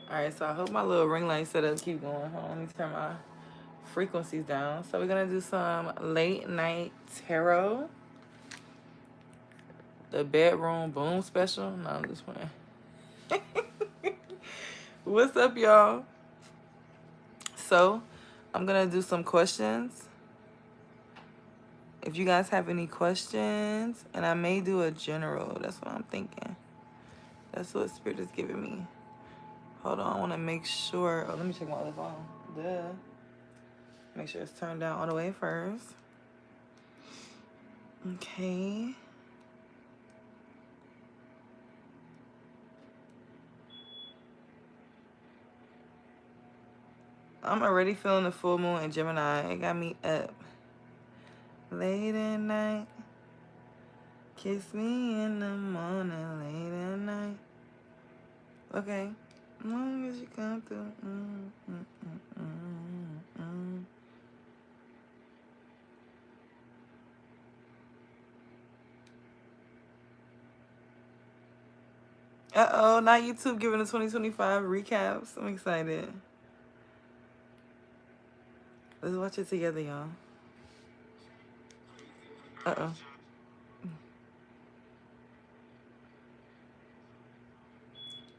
Alright, so I hope my little ring light setup keep going. Hold on, let me turn my frequencies down. So we're gonna do some late night tarot. The bedroom boom special. No, I'm just playing. What's up, y'all? So I'm gonna do some questions. If you guys have any questions, and I may do a general. That's what I'm thinking. That's what Spirit is giving me. Hold on, I want to make sure. Oh, let me check my other phone. Duh. Make sure it's turned down all the way first. Okay. I'm already feeling the full moon in Gemini. It got me up. Late at night. Kiss me in the morning. Late at night. Okay. As long as you come through. Uh-oh, not YouTube giving the 2025 recaps. I'm excited. Let's watch it together, y'all. Uh-oh.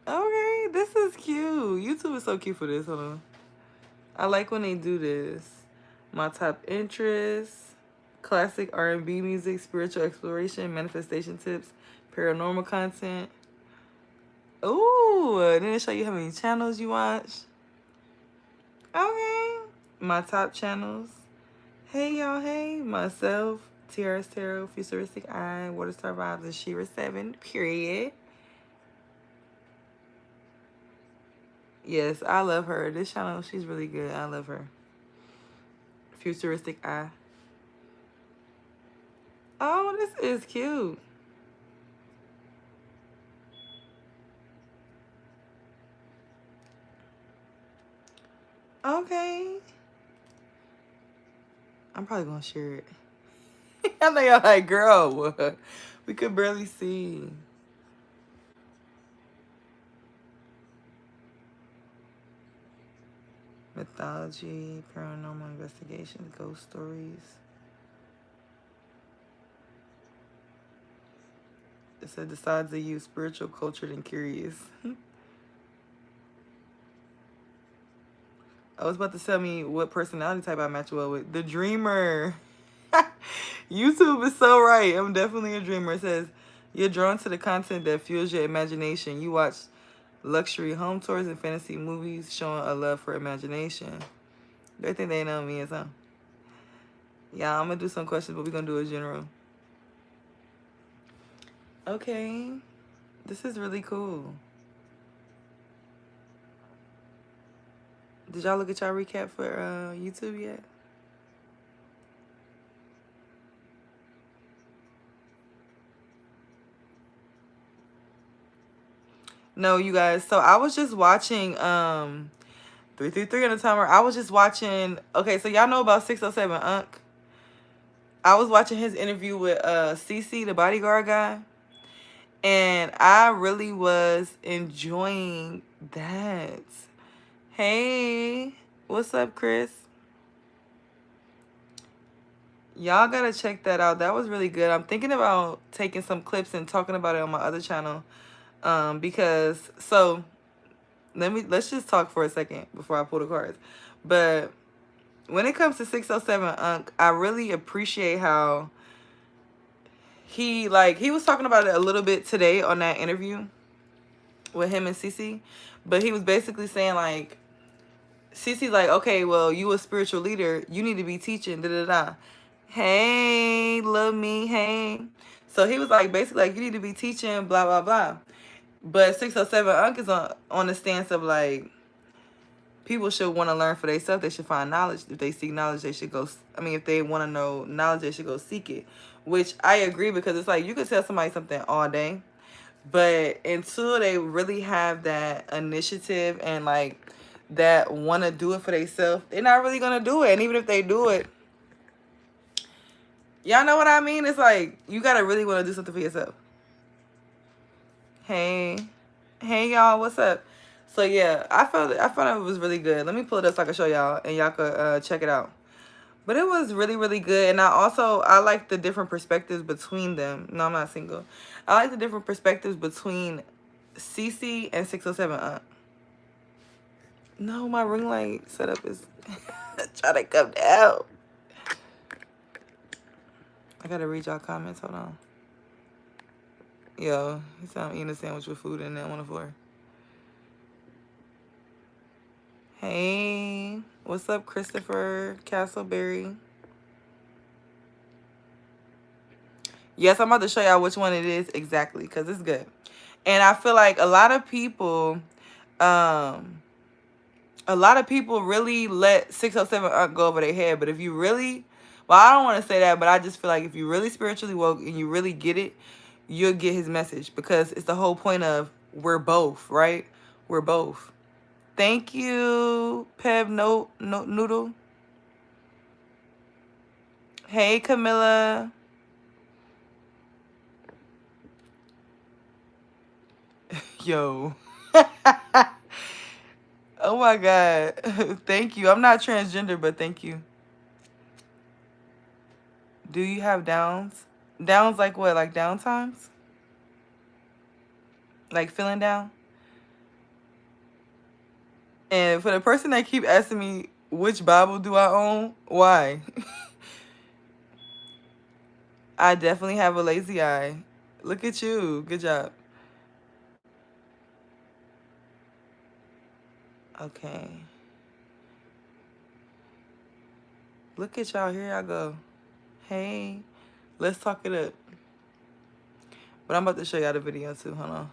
Okay, this is cute. YouTube is so cute for this. Hold on. I like when they do this. My top interests, classic R&B music, spiritual exploration, manifestation tips, paranormal content. Ooh, then they show you how many channels you watch. Okay. My top channels. Hey, y'all. Hey. Myself, TRS Tarot, Futuristic Eye, Water Star Vibes, and Shira 7, period. Yes, I love her. This channel, she's really good. I love her. Futuristic Eye. Oh, this is cute. Okay. I'm probably going to share it. I know y'all like, girl, what? We could barely see. Mythology, paranormal investigations, ghost stories. It said the sides of you, spiritual, cultured, and curious. I was about to tell me what personality type I match well with. The dreamer. YouTube is so right. I'm definitely a dreamer. It says, you're drawn to the content that fuels your imagination. You watch luxury home tours and fantasy movies showing a love for imagination. They think they know me or something. Yeah, I'm going to do some questions, but we're going to do a general. Okay. This is really cool. Did y'all look at y'all recap for YouTube yet? No, you guys. So I was just watching 333 on the timer. I was just watching. Okay, so y'all know about 607 Unc. I was watching his interview with CC, the bodyguard guy, and I really was enjoying that. Hey, what's up, Chris? Y'all gotta check that out. That was really good. I'm thinking about taking some clips and talking about it on my other channel. Because so let's just talk for a second before I pull the cards. But when it comes to 607 Unc, I really appreciate how he was talking about it a little bit today on that interview with him and Cece. But he was basically saying like, Cece's like, okay, well, you a spiritual leader, you need to be teaching, da-da-da. Hey, love me, hey. So he was like, basically like, you need to be teaching, blah, blah, blah. But 607 Unc is on the stance of like, people should want to learn for themselves. They should find knowledge. If they seek knowledge, they should go. I mean, if they want to know knowledge, they should go seek it. Which I agree, because it's like you could tell somebody something all day, but until they really have that initiative and like that want to do it for themselves, they're not really gonna do it. And even if they do it, y'all know what I mean? It's like you gotta really want to do something for yourself. Hey, hey, y'all, what's up? So yeah, I found it was really good. Let me pull it up so I can show y'all and y'all could check it out. But it was really, really good. And I like the different perspectives between them. No, I'm not single. I like the different perspectives between Cece and 607. No, my ring light setup is trying to come down. I gotta read y'all comments. Hold on. Yo, he said I'm eating a sandwich with food in that on the floor. Hey, what's up, Christopher Castleberry? Yes, I'm about to show y'all which one it is exactly because it's good. And I feel like a lot of people really let 607 go over their head. But if you really, well, I don't want to say that, but I just feel like if you really spiritually woke and you really get it, you'll get his message, because it's the whole point of we're both, right? We're both. Thank you, Peb Noodle. Hey, Camilla. Yo. Oh my God. Thank you. I'm not transgender, but thank you. Do you have downs? Downs like what? Like down times? Like feeling down? And for the person that keep asking me which Bible do I own, why? I definitely have a lazy eye. Look at you. Good job. Okay. Look at y'all. Here I go. Hey. Let's talk it up. But I'm about to show y'all the video too. Hold on.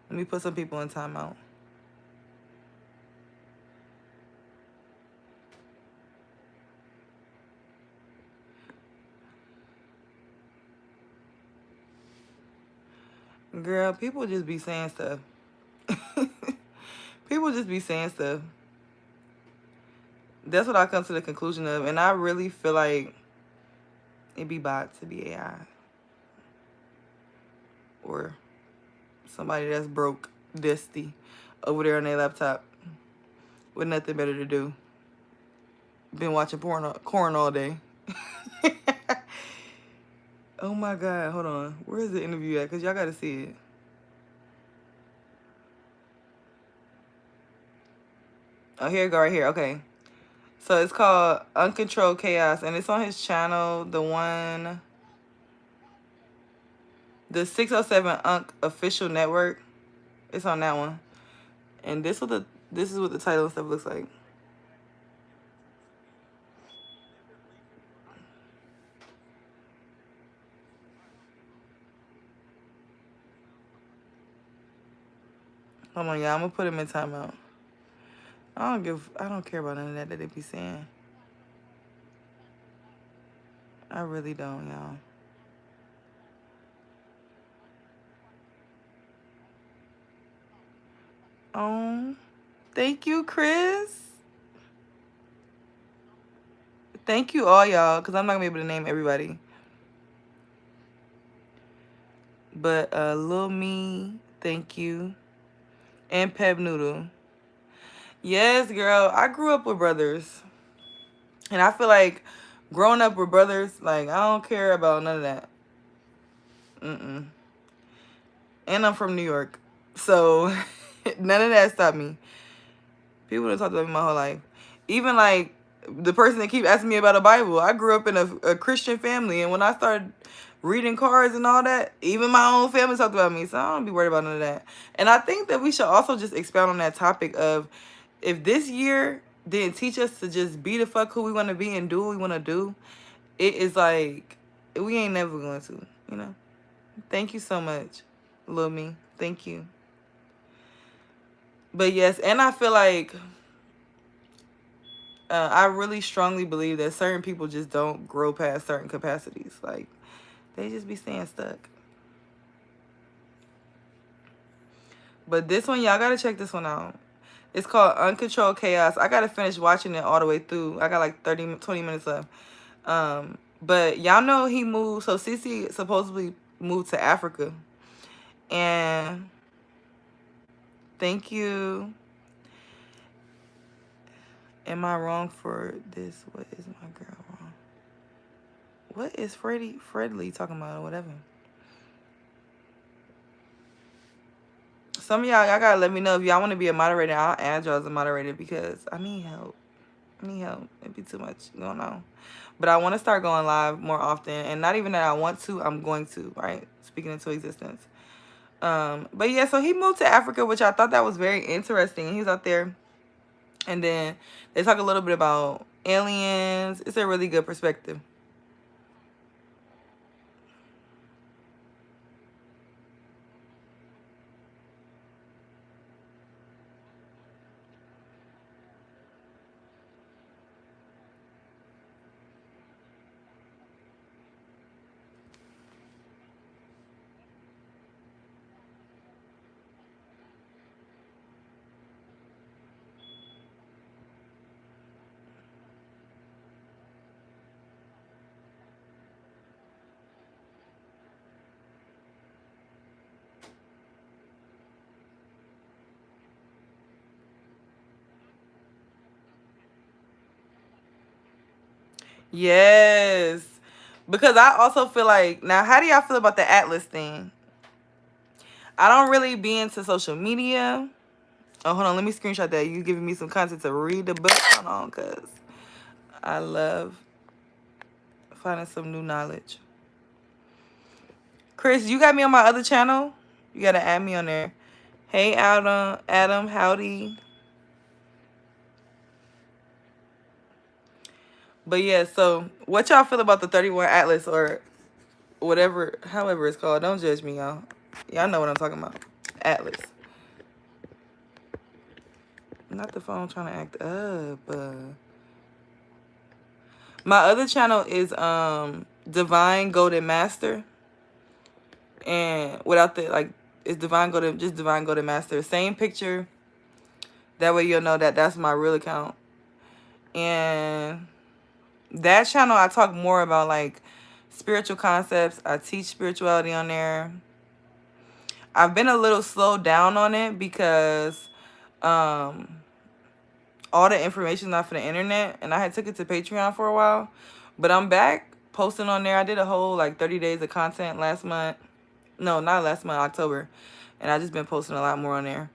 Let me put some people in timeout. Girl, people just be saying stuff. People just be saying stuff. That's what I come to the conclusion of. And I really feel like it be bots, to be AI. Or somebody that's broke, dusty, over there on their laptop with nothing better to do. Been watching corn all day. Oh my God, hold on. Where is the interview at? Because y'all got to see it. Oh, here you go, right here. Okay. So it's called Uncontrolled Chaos, and it's on his channel, the 607 Unc official network. It's on that one. And this is what the title and stuff looks like. Hold on, y'all. I'm gonna put him in timeout. I don't care about none of that they be saying. I really don't, y'all. Oh, thank you, Chris. Thank you all, y'all, because I'm not gonna be able to name everybody. But Lil Me, thank you. And Peb Noodle. Yes, girl. I grew up with brothers. And I feel like growing up with brothers, like, I don't care about none of that. Mm-mm. And I'm from New York. So none of that stopped me. People done talked about me my whole life. Even like the person that keep asking me about the Bible. I grew up in a Christian family. And when I started reading cards and all that, even my own family talked about me. So I don't be worried about none of that. And I think that we should also just expound on that topic of, if this year didn't teach us to just be the fuck who we want to be and do what we want to do, it is like, we ain't never going to, you know? Thank you so much, Lil Me. Thank you. But yes, and I feel like I really strongly believe that certain people just don't grow past certain capacities. Like, they just be staying stuck. But this one, y'all gotta check this one out. It's called Uncontrolled Chaos. I gotta finish watching it all the way through. I got like 20 minutes left. But y'all know he moved. So Cece supposedly moved to Africa. And Thank you. Am I wrong for this? What is my girl wrong? What is Fredly talking about or whatever? Some of y'all gotta let me know if y'all want to be a moderator. I'll add y'all as a moderator because I need help. I need help. It'd be too much going on. But I want to start going live more often. And not even that I want to, I'm going to, right? Speaking into existence. But yeah, so he moved to Africa, which I thought that was very interesting. He's out there. And then they talk a little bit about aliens. It's a really good perspective. Yes. Because I also feel like, now, how do y'all feel about the Atlas thing? I don't really be into social media. Oh, hold on. Let me screenshot that. You giving me some content to read the book? Hold on, because I love finding some new knowledge. Chris, you got me on my other channel? You got to add me on there. Hey, Adam, howdy. But yeah, so what y'all feel about the 31 Atlas or whatever, however it's called? Don't judge me, y'all. Y'all know what I'm talking about. Atlas. Not the phone trying to act up. My other channel is Divine Golden Master. And without the, like, it's just Divine Golden Master. Same picture. That way you'll know that that's my real account. And that channel, I talk more about, like, spiritual concepts. I teach spirituality on there. I've been a little slowed down on it because all the information off of the internet, and I had took it to Patreon for a while, but I'm back posting on there. I did a whole like 30 days of content last month. No, not last month, October. And I just been posting a lot more on there.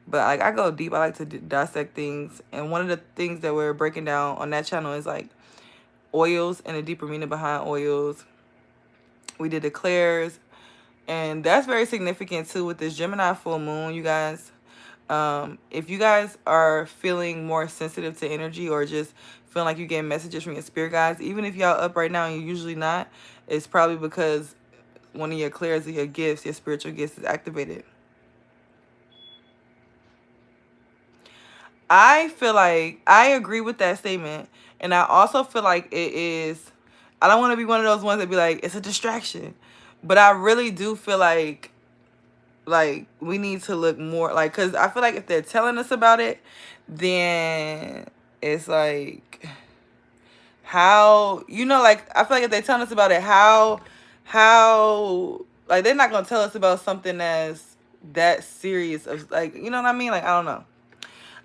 But like I go deep. I like to dissect things. And one of the things that we're breaking down on that channel is like oils and the deeper meaning behind oils. We did eclairs. And that's very significant too with this Gemini full moon, you guys. If you guys are feeling more sensitive to energy or just feeling like you're getting messages from your spirit guides, even if y'all up right now and you're usually not, it's probably because one of your clairs of your gifts, your spiritual gifts, is activated. I feel like I agree with that statement. And I also feel like it is, I don't want to be one of those ones that be like, it's a distraction. But I really do feel like we need to look more, like, because I feel like if they're telling us about it, then it's like, how, you know, like, I feel like if they're telling us about it, how, like, they're not going to tell us about something that's that serious of, like, you know what I mean? Like, I don't know.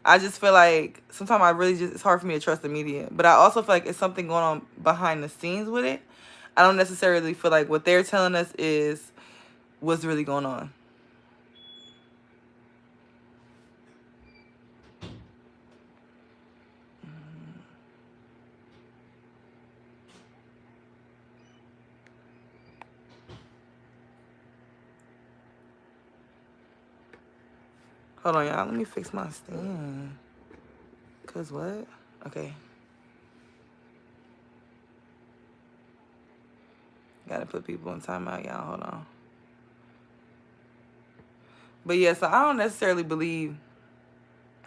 I just feel like sometimes it's hard for me to trust the media. But I also feel like it's something going on behind the scenes with it. I don't necessarily feel like what they're telling us is what's really going on. Hold on, y'all. Let me fix my stand. Cause what? Okay. Gotta put people in timeout, y'all. Hold on. But yeah, so I don't necessarily believe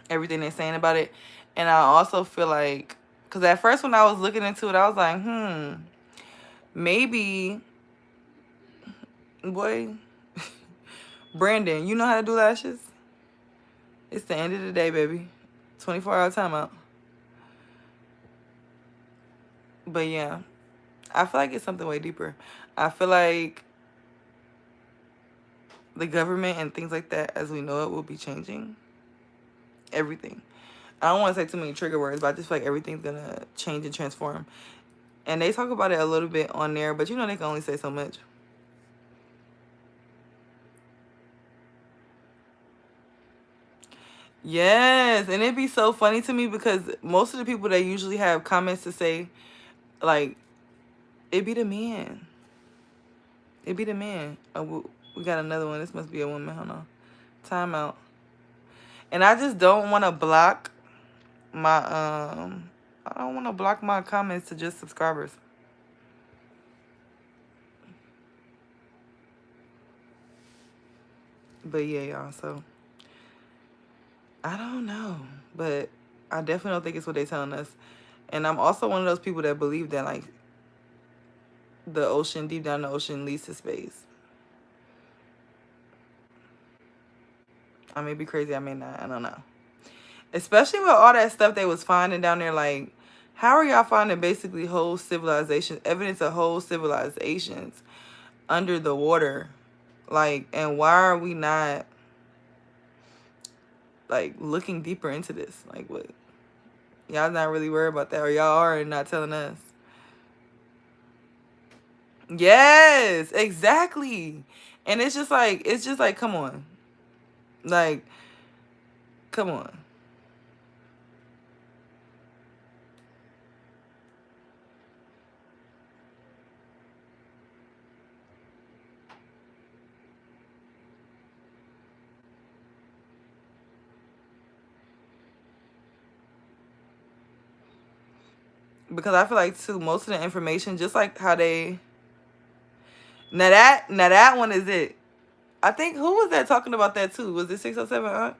everything they're saying about it. And I also feel like, because at first when I was looking into it, I was like, maybe, boy, Brandon, you know how to do lashes? It's the end of the day, baby. 24-hour timeout. But yeah, I feel like it's something way deeper. I feel like the government and things like that as we know it will be changing. Everything. I don't want to say too many trigger words, but I just feel like everything's going to change and transform. And they talk about it a little bit on there, but you know they can only say so much. Yes, and it'd be so funny to me because most of the people that usually have comments to say, like, it be the man. It be the man. Oh, we got another one. This must be a woman. Hold on. Time out. And I just don't want to block my I don't want to block my comments to just subscribers. But yeah, y'all. So I don't know, but I definitely don't think it's what they're telling us. And I'm also one of those people that believe that like the ocean, deep down the ocean, leads to space. I may be crazy, I may not. I don't know. Especially with all that stuff they was finding down there, like, how are y'all finding basically whole civilizations, evidence of whole civilizations under the water? Like, and why are we not, like, looking deeper into this? Like, what? Y'all not really worried about that, or y'all are and not telling us? Yes, exactly. And it's just like, come on. Like, come on. Because I feel like too, most of the information, just like how they now that one is it. I think who was that talking about that too? Was it 607 Aunt?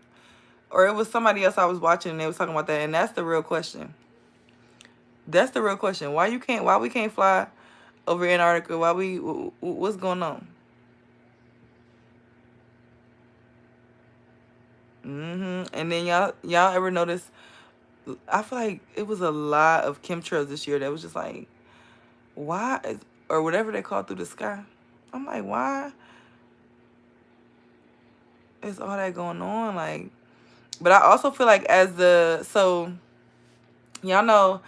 Or it was somebody else I was watching and they was talking about that, and that's the real question. That's the real question. Why we can't fly over Antarctica? What's going on? And then y'all ever notice, I feel like it was a lot of chemtrails this year that was just like, why is, or whatever they call through the sky. I'm like, why is all that going on? Like, but I also feel like so y'all know,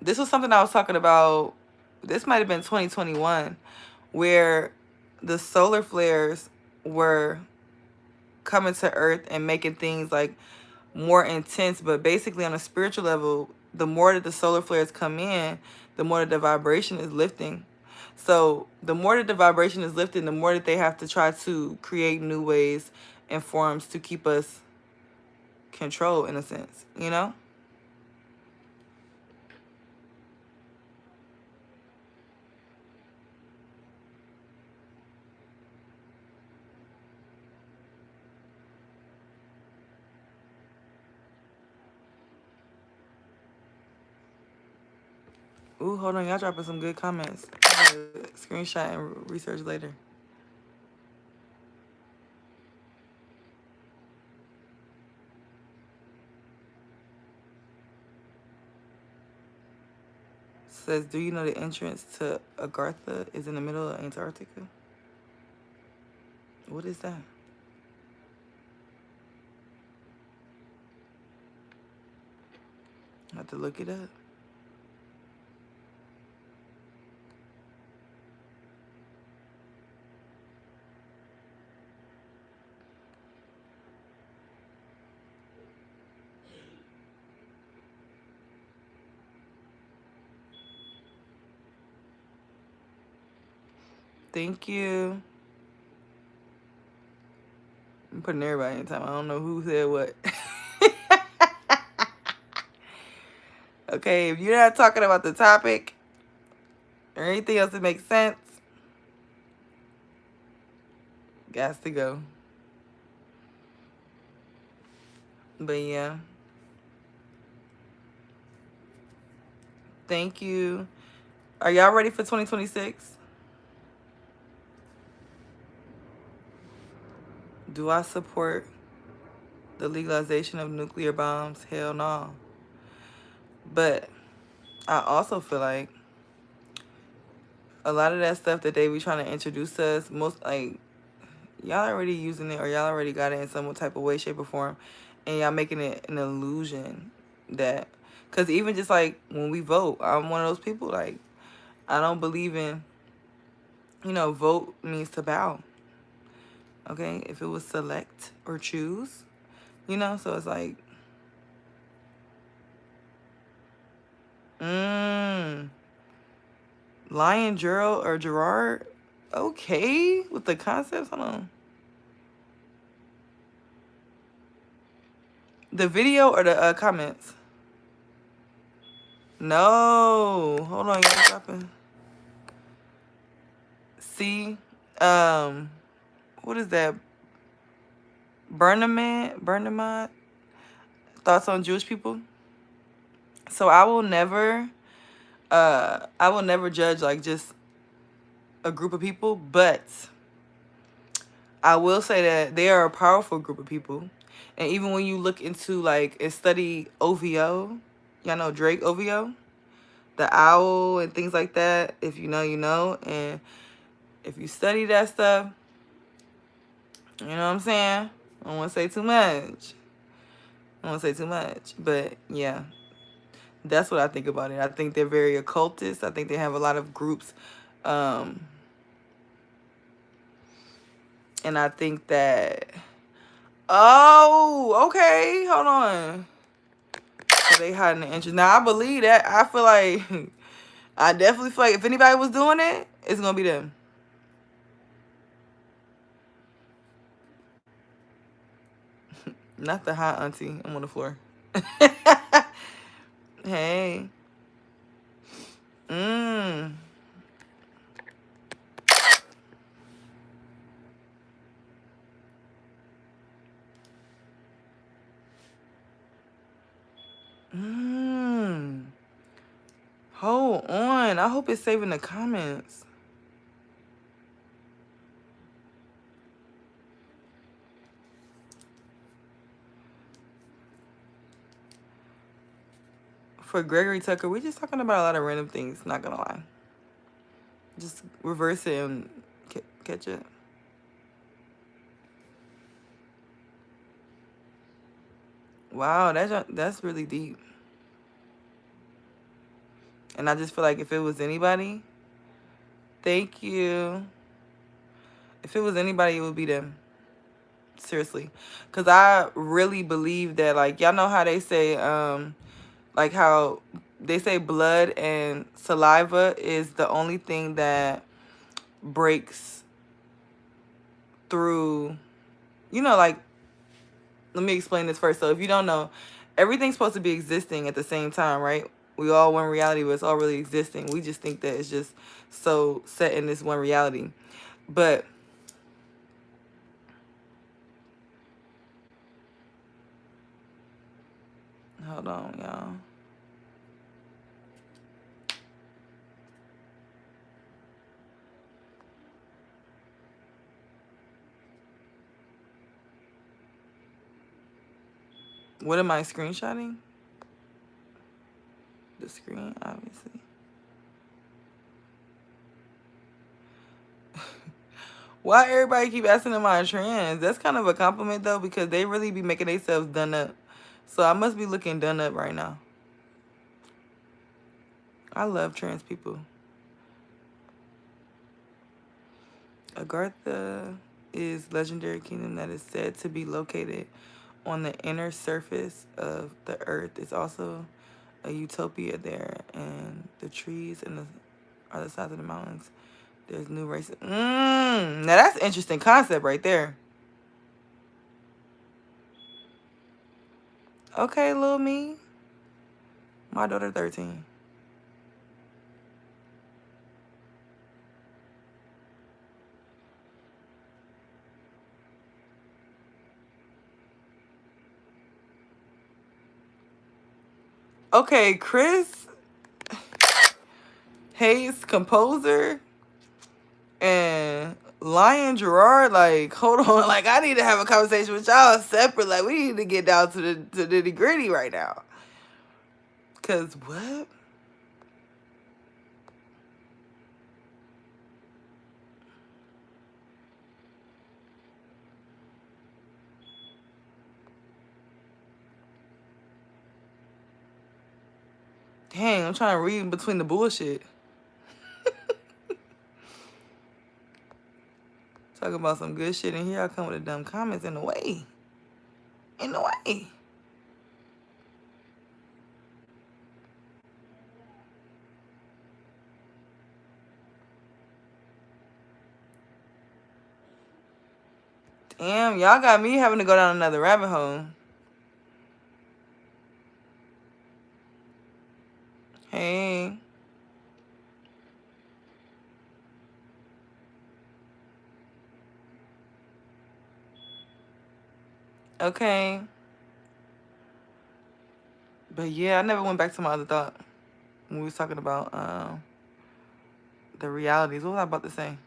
this was something I was talking about. This might have been 2021, where the solar flares were coming to Earth and making things like more intense. But basically, on a spiritual level, the more that the solar flares come in, the more that the vibration is lifting. So the more that the vibration is lifting, the more that they have to try to create new ways and forms to keep us controlled, in a sense, you know? Ooh, hold on. Y'all dropping some good comments. Screenshot and research later. Says, do you know the entrance to Agartha is in the middle of Antarctica? What is that? I have to look it up. Thank you. I'm putting everybody in time. I don't know who said what. Okay, if you're not talking about the topic or anything else that makes sense, got to go. But yeah. Thank you. Are y'all ready for 2026? Do I support the legalization of nuclear bombs? Hell no. But I also feel like a lot of that stuff that they be trying to introduce to us, most like Y'all already using it, or y'all already got it in some type of way, shape, or form, and y'all making it an illusion that, because even just like when we vote, I'm one of those people, like, I don't believe in, vote means to bow. Okay, if it was select or choose, so it's like, Lion Gerald or Gerard, okay, with the concepts. Hold on. The video or the comments? No, hold on, y'all dropping. See, what is that? Burnham, thoughts on Jewish people. So I will never judge like just a group of people, but I will say that they are a powerful group of people. And even when you look into like and study OVO, y'all know Drake OVO, the owl and things like that. If you know, you know. And if you study that stuff, you know what I'm saying? I don't want to say too much. But yeah, that's what I think about it. I think they're very occultist. I think they have a lot of groups. And I think that, oh, okay, hold on. So they hiding the interest. Now, I believe that. I feel like, I definitely feel like if anybody was doing it, it's going to be them. Not the hot auntie. I'm on the floor. Hey. Mmm. Mmm. Hold on. I hope it's saving the comments. For Gregory Tucker, we're just talking about a lot of random things, not gonna lie. Just reverse it and catch it. Wow, that's really deep. And I just feel like if it was anybody, thank you. If it was anybody, it would be them. Seriously. Because I really believe that, like, y'all know how they say, like how they say blood and saliva is the only thing that breaks through, like, let me explain this first. So if you don't know, everything's supposed to be existing at the same time, right? We all one reality, but it's all really existing. We just think that it's just so set in this one reality. But hold on, y'all. What am I screenshotting? The screen, obviously. Why everybody keep asking am I trans? That's kind of a compliment though, because they really be making themselves done up. So I must be looking done up right now. I love trans people. Agartha is legendary kingdom that is said to be located on the inner surface of the earth. It's also a utopia there, and the trees and the other sides of the mountains. There's new races. Now that's an interesting concept right there. Okay, little me. My daughter 13. Okay, Chris Hayes, composer, and Lion Gerard, like, hold on, like, I need to have a conversation with y'all separate. Like, we need to get down to the nitty gritty right now. Cause what? Dang, I'm trying to read between the bullshit. Talking about some good shit, and here I come with the dumb comments in the way. In the way. Damn, y'all got me having to go down another rabbit hole. Hey. Okay. But yeah, I never went back to my other thought when we was talking about the realities. What was I about to say?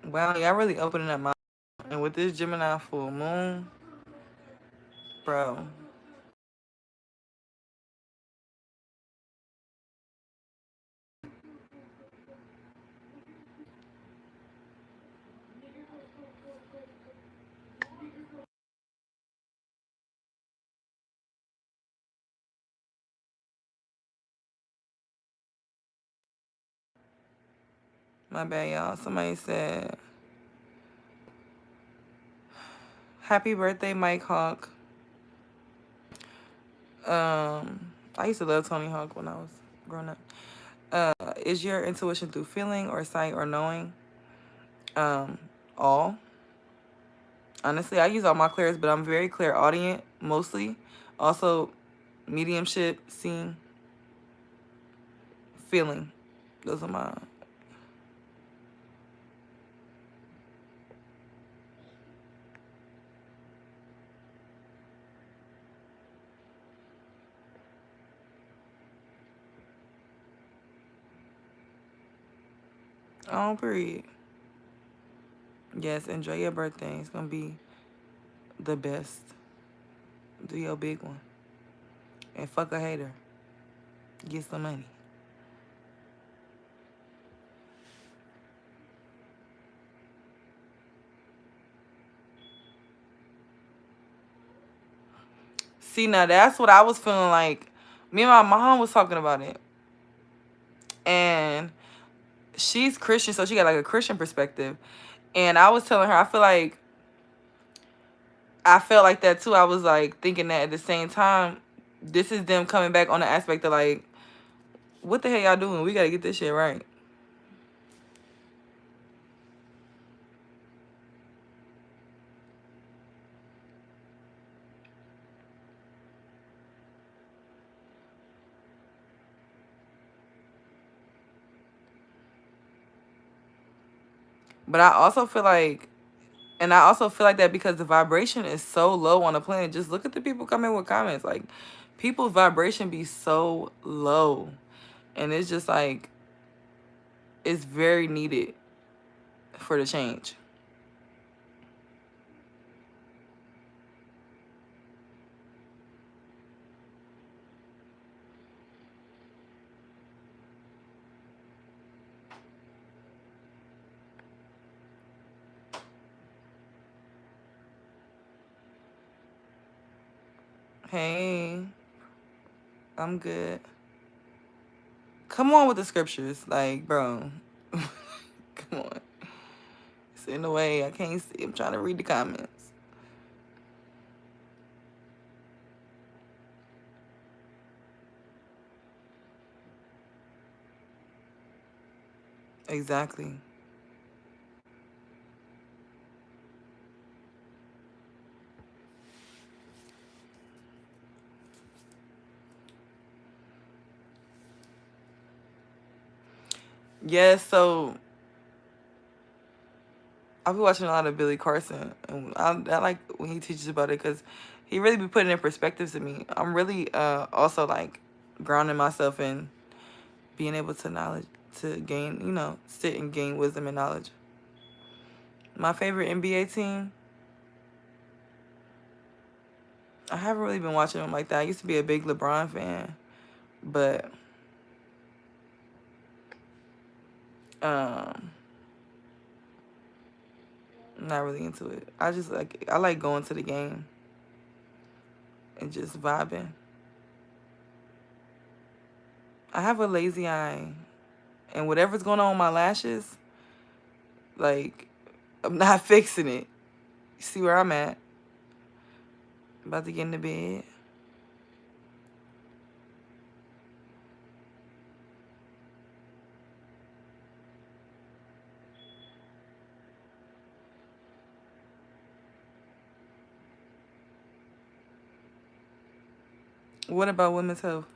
Wow, y'all really opening up my... And with this Gemini full moon, bro. My bad, y'all. Somebody said, happy birthday, Mike Hawk. I used to love Tony Hawk when I was growing up. Is your intuition through feeling or sight or knowing? All. Honestly, I use all my clairs, but I'm very clairaudient, mostly. Also, mediumship, seeing, feeling. Those are my... Oh, period. Yes, enjoy your birthday. It's going to be the best. Do your big one. And fuck a hater. Get some money. See, now that's what I was feeling like. Me and my mom was talking about it. And she's Christian, so she got like a Christian perspective. And I was telling her, I felt like that too. I was like thinking that at the same time, this is them coming back on the aspect of like, what the hell y'all doing? We gotta get this shit right. But I also feel like, and I also feel like that because the vibration is so low on the planet. Just look at the people coming with comments. Like, people's vibration be so low. And it's just like, it's very needed for the change. Hey, I'm good. Come on with the scriptures. Like, bro. Come on. It's in the way. I can't see. I'm trying to read the comments. Exactly. Yes, so I'll be watching a lot of Billy Carson, and I like when he teaches about it because he really be putting in perspective to me. I'm really also like grounding myself in being able to gain, sit and gain wisdom and knowledge. My favorite NBA team, I haven't really been watching them like that. I used to be a big LeBron fan, but um, I'm not really into it. I like going to the game and just vibing. I have a lazy eye, and whatever's going on with my lashes, like, I'm not fixing it. You see where I'm at? About to get into bed. What about women's health?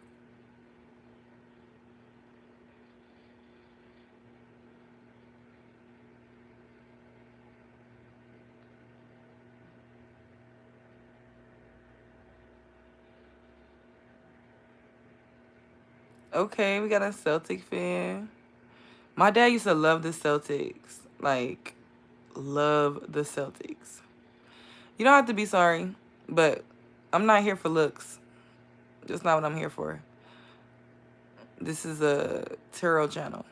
Okay, we got a Celtic fan. My dad used to love the Celtics. Like, love the Celtics. You don't have to be sorry, but I'm not here for looks. Just not what I'm here for. This is a tarot channel.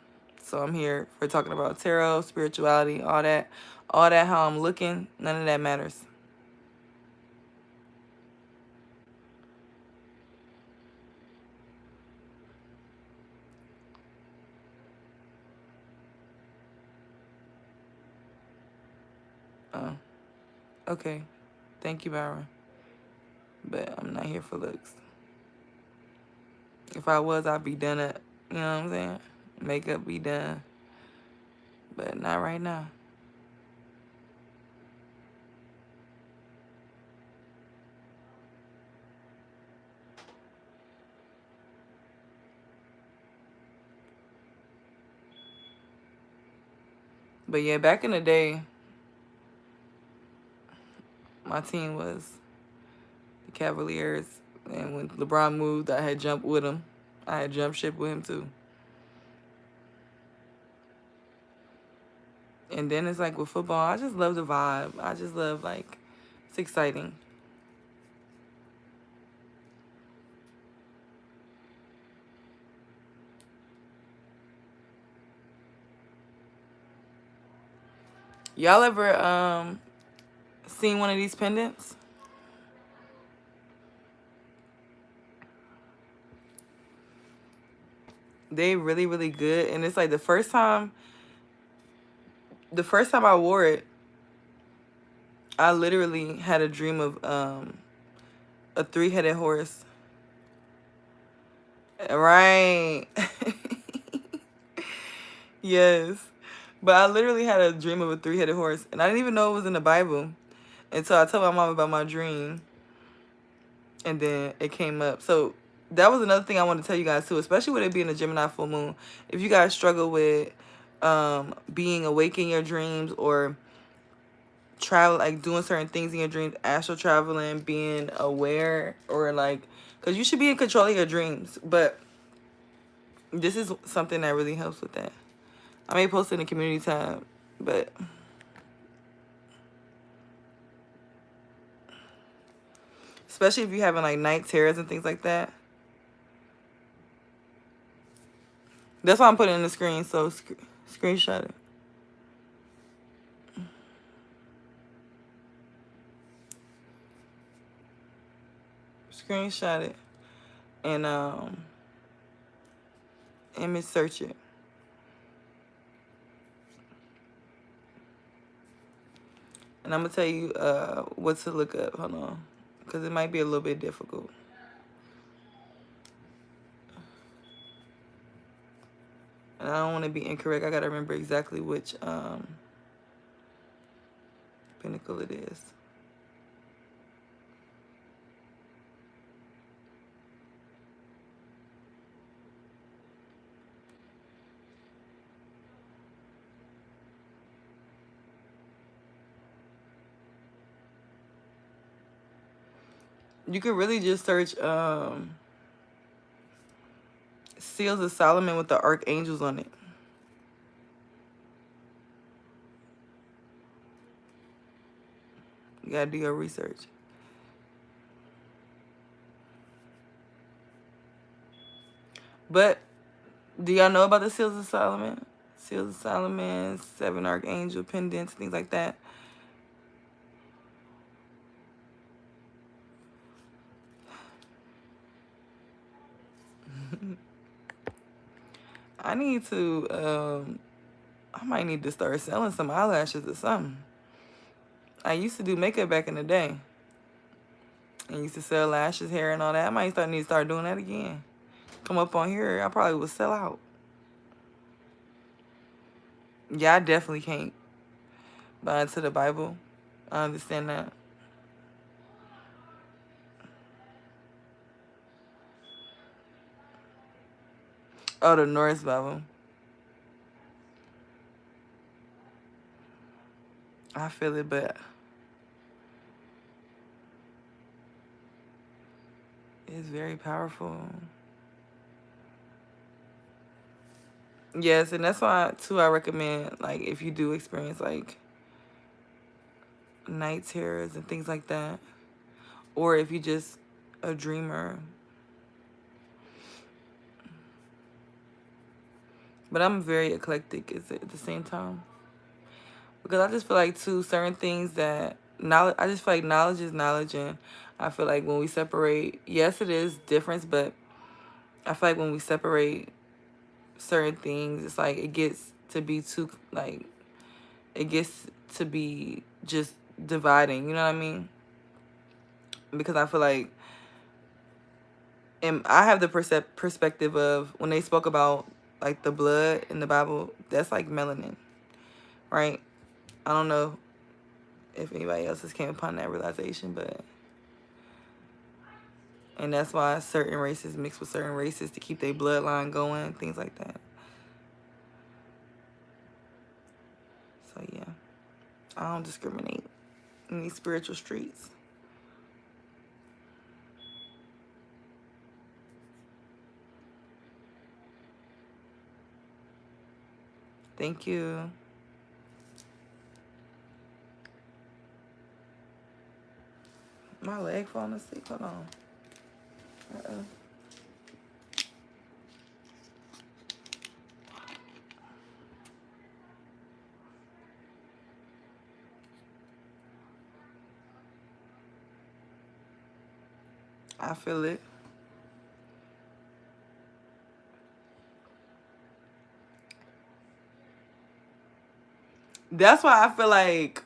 So I'm here for talking about tarot, spirituality, all that. All that, how I'm looking, none of that matters. Oh, okay. Thank you, Byron. But I'm not here for looks. If I was, I'd be done up. You know what I'm saying? Makeup be done. But not right now. But yeah, back in the day, my team was the Cavaliers. And when LeBron moved, I had jumped with him. I had jumped ship with him too. And then it's like with football, I just love the vibe. I just love, like, it's exciting. Y'all ever seen one of these pendants? They really, really good. And it's like the first time I wore it, I literally had a dream of a three-headed horse. Right. Yes. But I literally had a dream of a three-headed horse. And I didn't even know it was in the Bible until I told my mom about my dream. And then it came up. So that was another thing I wanted to tell you guys too, especially with it being a Gemini full moon. If you guys struggle with being awake in your dreams, or travel, like doing certain things in your dreams, astral traveling, being aware, or like, because you should be in control of your dreams. But this is something that really helps with that. I may post it in the community tab, but especially if you're having like night terrors and things like that. That's why I'm putting it in the screen, so screenshot it. Screenshot it and image search it. And I'm gonna tell you what to look up. Hold on, because it might be a little bit difficult. And I don't want to be incorrect. I gotta remember exactly which pinnacle it is. You could really just search Seals of Solomon with the archangels on it. You gotta do your research. But do y'all know about the Seals of Solomon? Seals of Solomon, 7 archangel pendants, things like that. I need to, I might need to start selling some eyelashes or something. I used to do makeup back in the day. I used to sell lashes, hair, and all that. I might need to start doing that again. Come up on here, I probably would sell out. Yeah, I definitely can't buy into the Bible. I understand that. Oh, the Norse Bible. I feel it, but it's very powerful. Yes, and that's why, too, I recommend, like, if you do experience, like, night terrors and things like that, or if you just a dreamer. But I'm very eclectic at the same time. Because I just feel like, too, certain things that, knowledge, I just feel like knowledge is knowledge, and I feel like when we separate, yes, it is difference, but I feel like when we separate certain things, it's like it gets to be too, like, it gets to be just dividing, you know what I mean? Because I feel like, and I have the perspective of when they spoke about, like, the blood in the Bible, that's like melanin, right? I don't know if anybody else has came upon that realization, but, and that's why certain races mix with certain races to keep their bloodline going, things like that. So yeah, I don't discriminate in these spiritual streets. Thank you. My leg falling asleep. Hold on. Uh-oh. I feel it. That's why I feel like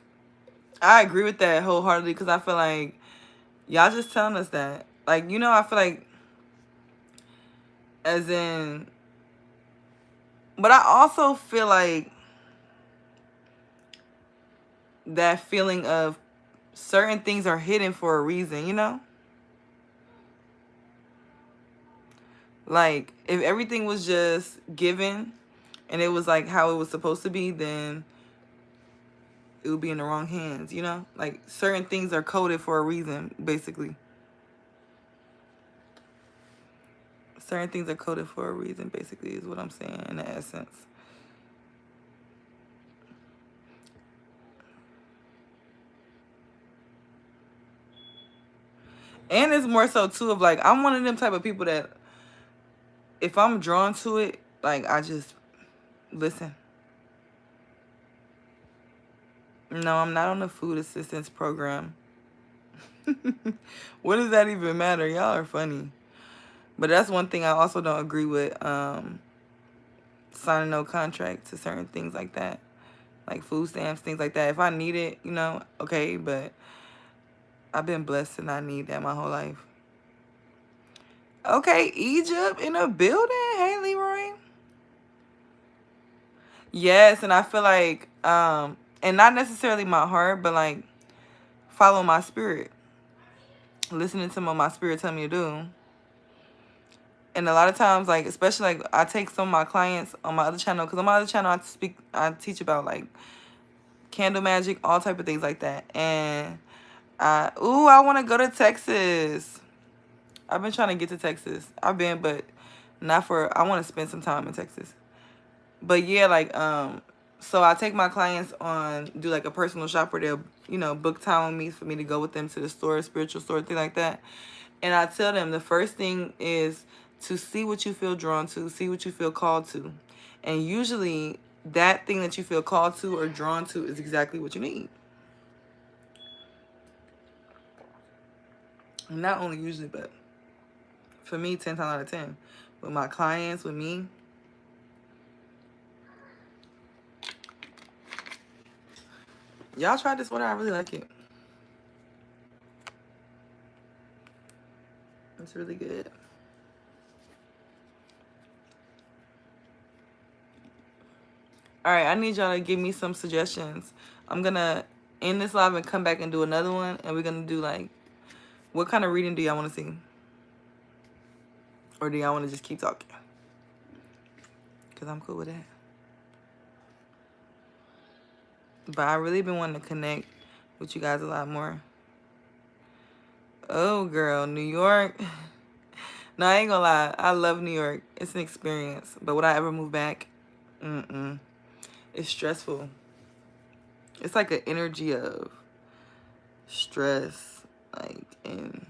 I agree with that wholeheartedly, because I feel like y'all just telling us that. Like, you know, I feel like, as in, but I also feel like that feeling of certain things are hidden for a reason, you know? Like, if everything was just given and it was like how it was supposed to be, then it would be in the wrong hands, you know? Like, certain things are coded for a reason, basically. Certain things are coded for a reason, basically, is what I'm saying in the essence. And it's more so, too, of like, I'm one of them type of people that if I'm drawn to it, like, I just listen. No, I'm not on the food assistance program. What does that even matter? Y'all are funny. But that's one thing I also don't agree with, signing no contract to certain things like that. Like food stamps, things like that. If I need it, you know, okay, but I've been blessed to not need that my whole life. Okay, Egypt in a building. Hey, Leroy. Yes, and I feel like, and not necessarily my heart, but like follow my spirit. Listening to what my spirit tell me to do. And a lot of times, like, especially like I take some of my clients on my other channel, because on my other channel I teach about like candle magic, all type of things like that. And I want to go to Texas. I've been trying to get to Texas. But not for, I want to spend some time in Texas. But yeah, like, So I take my clients on, do like a personal shop where they'll, you know, book time with me for me to go with them to the store, spiritual store, thing like that. And I tell them the first thing is to see what you feel drawn to, see what you feel called to. And usually that thing that you feel called to or drawn to is exactly what you need. And not only usually, but for me, 10 times out of 10. With my clients, with me. Y'all try this water. I really like it. It's really good. All right, I need y'all to give me some suggestions. I'm going to end this live and come back and do another one. And we're going to do like, what kind of reading do y'all want to see? Or do y'all want to just keep talking? Because I'm cool with that. But I really been wanting to connect with you guys a lot more. Oh, girl, New York. No, I ain't gonna lie. I love New York. It's an experience. But would I ever move back? It's stressful. It's like an energy of stress. Like, and...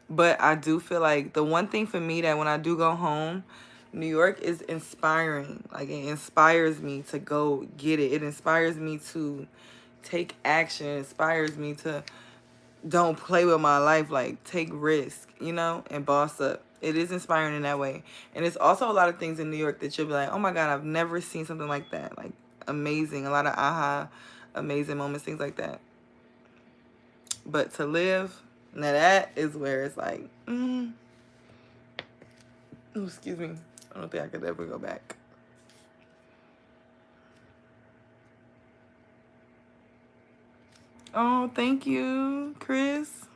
But I do feel like the one thing for me that when I do go home, New York is inspiring. Like, it inspires me to go get it. It inspires me to take action. It inspires me to don't play with my life. Like, take risk, you know, and boss up. It is inspiring in that way. And it's also a lot of things in New York that you'll be like, oh my God, I've never seen something like that. Like, amazing. A lot of aha, amazing moments, things like that. But to live, now that is where it's like, oh, excuse me. I don't think I could ever go back. Oh, thank you, Chris.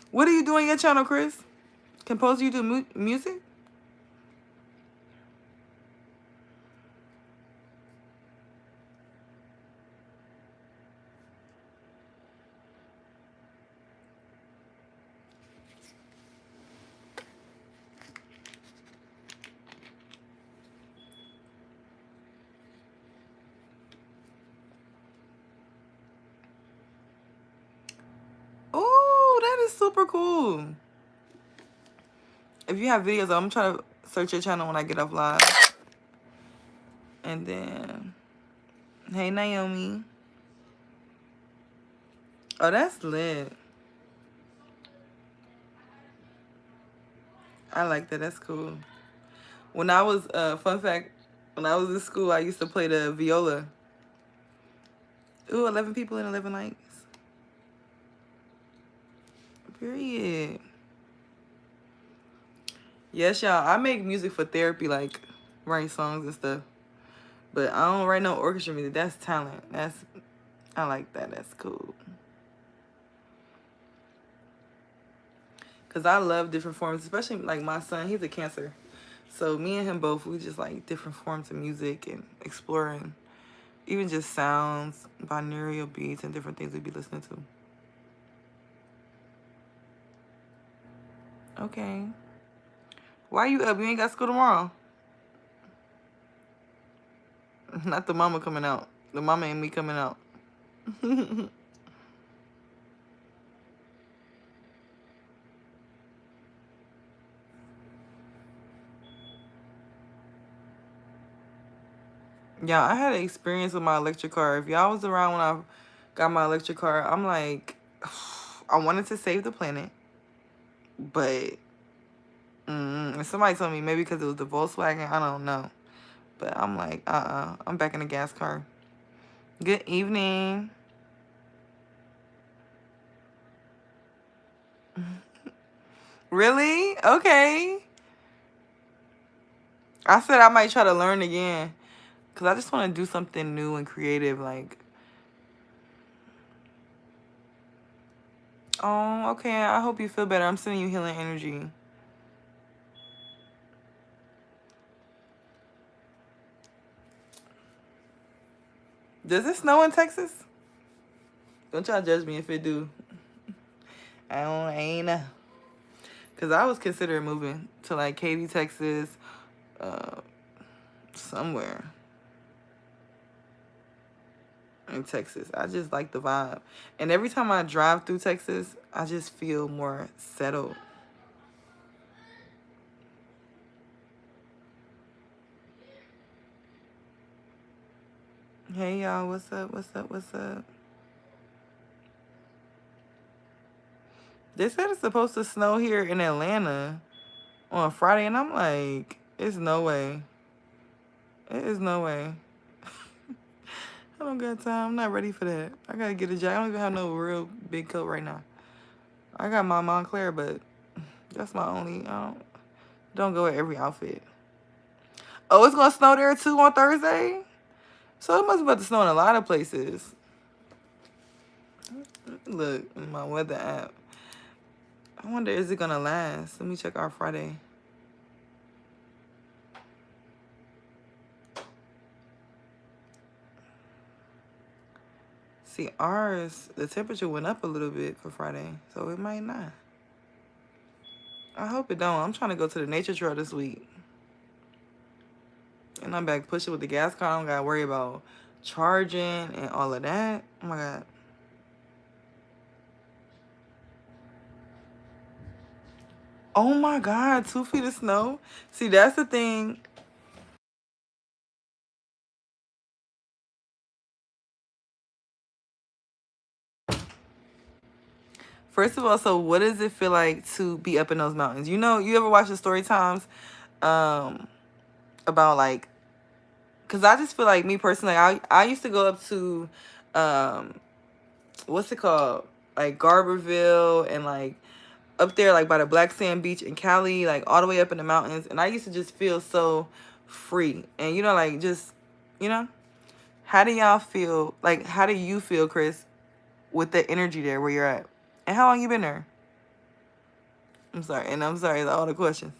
What are you doing on your channel, Chris? Compose, you do music? Oh, that is super cool. If you have videos, I'm trying to search your channel when I get off live. And then, hey, Naomi. Oh, that's lit. I like that. That's cool. When I was, fun fact, when I was in school, I used to play the viola. Ooh, 11 people in 11 likes. Period. Yes, y'all. I make music for therapy, like write songs and stuff. But I don't write no orchestra music. That's talent. I like that. That's cool. Because I love different forms, especially like my son, he's a Cancer. So me and him both, we just like different forms of music and exploring even just sounds, binaural beats, and different things we'd be listening to. Okay. Why you up? You ain't got school tomorrow. Not the mama coming out. The mama and me coming out. Yeah, I had an experience with my electric car. If y'all was around when I got my electric car, I'm like, I wanted to save the planet. But and somebody told me maybe because it was the Volkswagen. I don't know. But I'm like, I'm back in the gas car. Good evening. Really? Okay. I said I might try to learn again. Because I just want to do something new and creative. Like, oh, okay. I hope you feel better. I'm sending you healing energy. Does it snow in Texas? Don't y'all judge me if it do. I ain't know. Because I was considering moving to like Katy, Texas, somewhere in Texas. I just like the vibe. And every time I drive through Texas, I just feel more settled. Hey y'all, what's up? What's up? What's up? They said it's supposed to snow here in Atlanta on Friday, and I'm like, it's no way. It is no way. I don't got time. I'm not ready for that. I gotta get a jacket. I don't even have no real big coat right now. I got my Montclair, but that's my only. I don't go with every outfit. Oh, it's gonna snow there too on Thursday? So it must be about to snow in a lot of places. Look, in my weather app. I wonder, is it gonna last? Let me check our Friday. See, ours, the temperature went up a little bit for Friday, so it might not. I hope it don't. I'm trying to go to the nature trail this week. And I'm back pushing with the gas car. I don't gotta worry about charging and all of that. Oh my God. Oh my God, 2 feet of snow. See, that's the thing. First of all, so what does it feel like to be up in those mountains? You know, you ever watch the story times about like, because I just feel like, me personally, I used to go up to, what's it called? Like Garberville and like up there like by the Black Sand Beach in Cali, like all the way up in the mountains. And I used to just feel so free. And you know, like just, you know, how do y'all feel? Like, how do you feel, Chris, with the energy there where you're at? And how long you been there? I'm sorry. And I'm sorry, all the questions.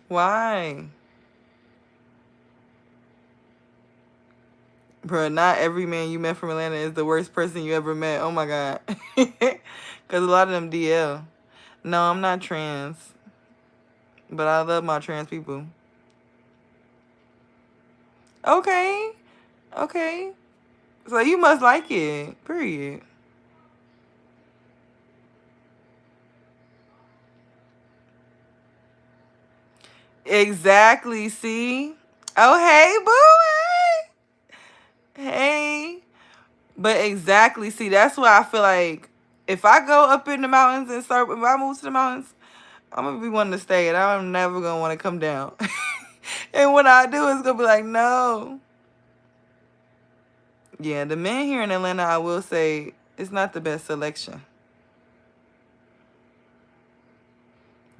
Why? Bro, not every man you met from Atlanta is the worst person you ever met. Oh my God. Because a lot of them DL. No, I'm not trans. But I love my trans people. Okay. Okay. So you must like it. Period. Exactly. See? Oh, hey, boo. Hey. But exactly. See, that's why I feel like if I go up in the mountains and start, if I move to the mountains, I'm going to be wanting to stay and I'm never going to want to come down. And what I do is going to be like, no. Yeah, the men here in Atlanta, I will say, it's not the best selection.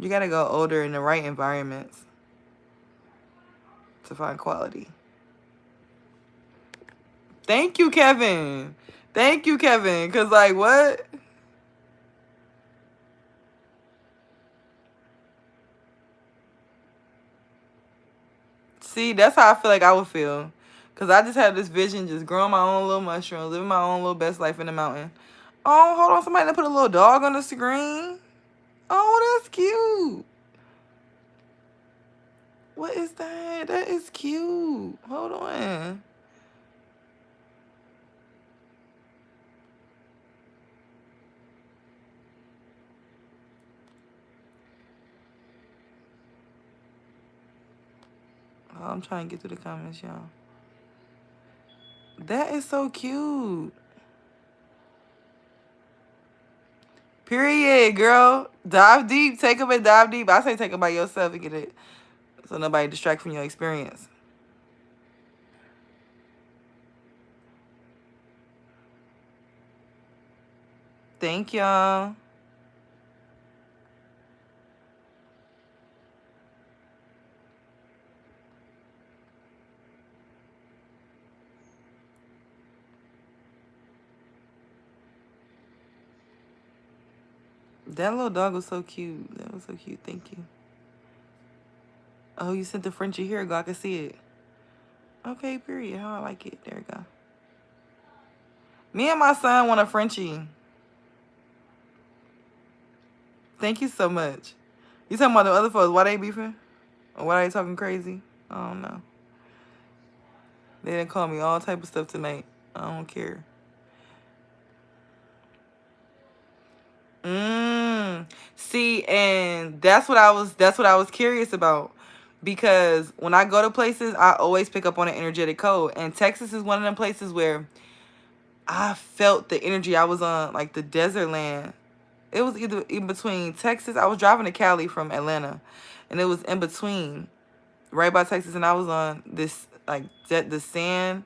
You got to go older in the right environments to find quality. Thank you, Kevin. Thank you, Kevin. Because, like, what? See, that's how I feel like I would feel. Because I just had this vision, just growing my own little mushroom, living my own little best life in the mountain. Oh, hold on. Somebody put a little dog on the screen. Oh, that's cute. What is that? That is cute. Hold on. Oh, I'm trying to get through the comments, y'all. That is so cute. Period, girl. Dive deep. Take them and dive deep. I say take them by yourself and get it so nobody distract from your experience. Thank y'all. That little dog was so cute. That was so cute. Thank you. Oh, you sent the Frenchie. Here, go. I can see it. Okay, period. How I like it. There we go. Me and my son want a Frenchie. Thank you so much. You talking about the other folks? Why they beefing? Or why they talking crazy? I don't know. They didn't call me all type of stuff tonight. I don't care. See, and that's what I was curious about. Because when I go to places, I always pick up on an energetic code. And Texas is one of them places where I felt the energy. I was on like the desert land. It was either in between Texas. I was driving to Cali from Atlanta, and it was in between, right by Texas. And I was on this like the sand,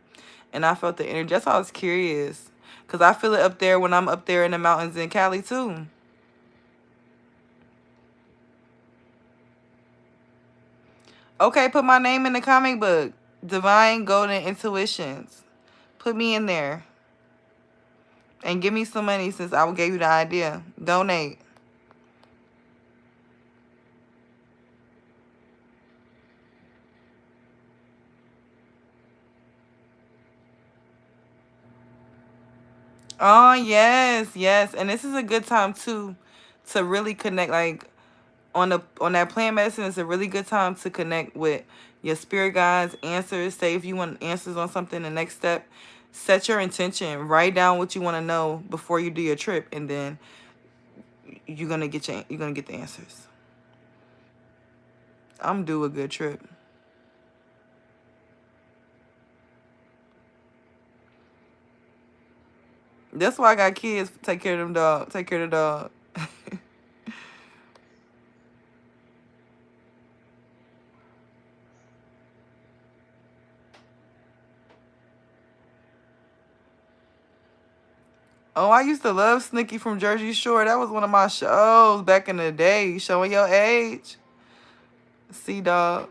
and I felt the energy. That's why I was curious, cause I feel it up there when I'm up there in the mountains in Cali too. Okay, put my name in the comic book. Divine Golden Intuitions. Put me in there. And give me some money since I gave you the idea. Donate. Oh, yes, yes. And this is a good time too to really connect. Like on that plant medicine, it's a really good time to connect with your spirit guides, answers. Say if you want answers on something, the next step, set your intention. Write down what you want to know before you do your trip, and then you're gonna get the answers. I'm due a good trip. That's why I got kids. Take care of them dog. Take care of the dog. Oh, I used to love Snooki from Jersey Shore. That was one of my shows back in the day. Showing your age. See, dog.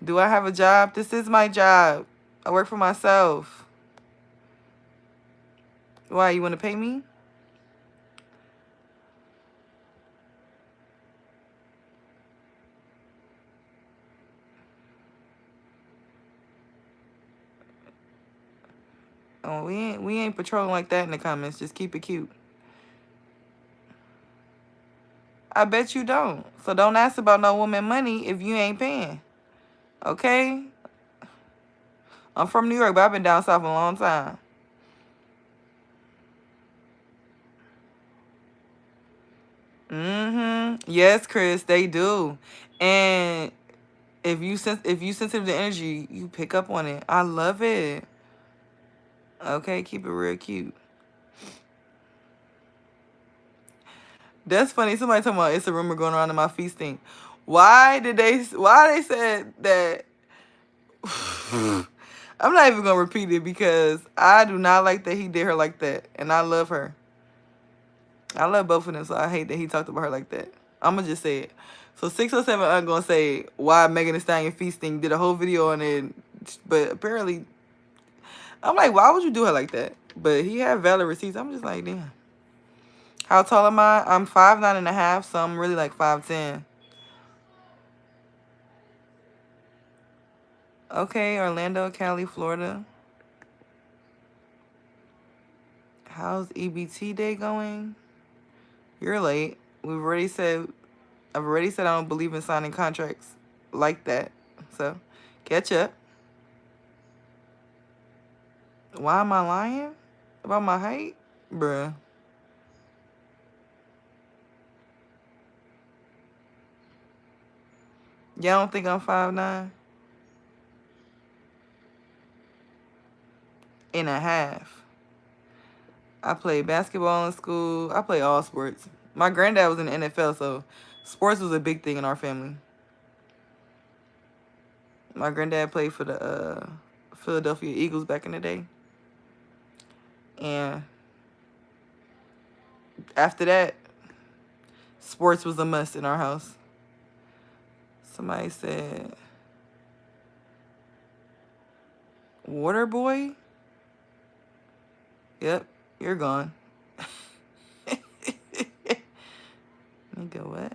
Do I have a job? This is my job. I work for myself. Why, you want to pay me? Oh, we ain't patrolling like that in the comments. Just keep it cute. I bet you don't. So don't ask about no woman money if you ain't paying. Okay? I'm from New York, but I've been down south a long time. Yes, Chris, they do. And if you sensitive to energy, you pick up on it. I love it. Okay, keep it real cute. That's funny. Somebody talking about it's a rumor going around in my feasting. Why they said that? I'm not even gonna repeat it because I do not like that he did her like that, and I love her. I love both of them, so I hate that he talked about her like that. I'm gonna just say it. So 607, I'm gonna say why Megan Thee Stallion feasting, did a whole video on it, but apparently, I'm like, why would you do her like that? But he had valid receipts. I'm just like, damn. How tall am I? I'm 5'9.5", so I'm really like 5'10". Okay, Orlando, Cali, Florida. How's EBT day going? You're late. I've already said I don't believe in signing contracts like that. So, catch up. Why am I lying about my height? Bruh. Y'all don't think I'm 5'9.5". I played basketball in school. I play all sports. My granddad was in the NFL, so sports was a big thing in our family. My granddad played for the Philadelphia Eagles back in the day. And after that, sports was a must in our house. Somebody said, Water boy? Yep, you're gone. Nigga, what?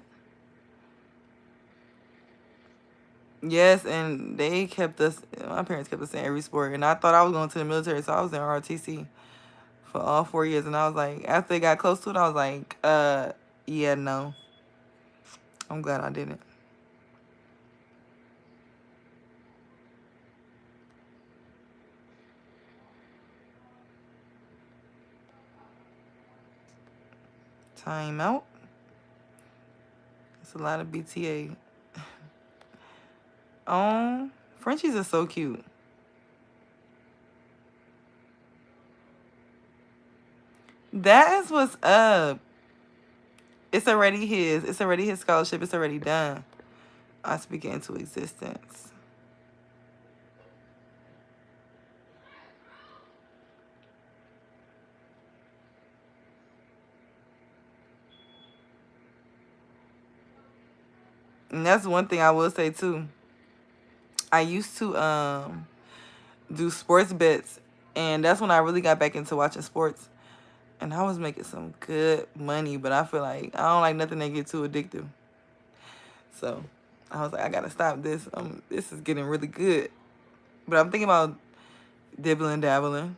Yes, and they kept us, my parents kept us in every sport. And I thought I was going to the military, so I was in ROTC for all 4 years. And I was like, after they got close to it, I was like, Yeah, no. I'm glad I didn't. Time out. It's a lot of BTA. Oh, Frenchies are so cute. That is what's up. It's already his. It's already his scholarship. It's already done. I speak it into existence. And that's one thing I will say too. I used to do sports bets, and that's when I really got back into watching sports. And I was making some good money, but I feel like I don't like nothing that get too addictive. So I was like, I gotta stop this. This is getting really good. But I'm thinking about dibbling, dabbling.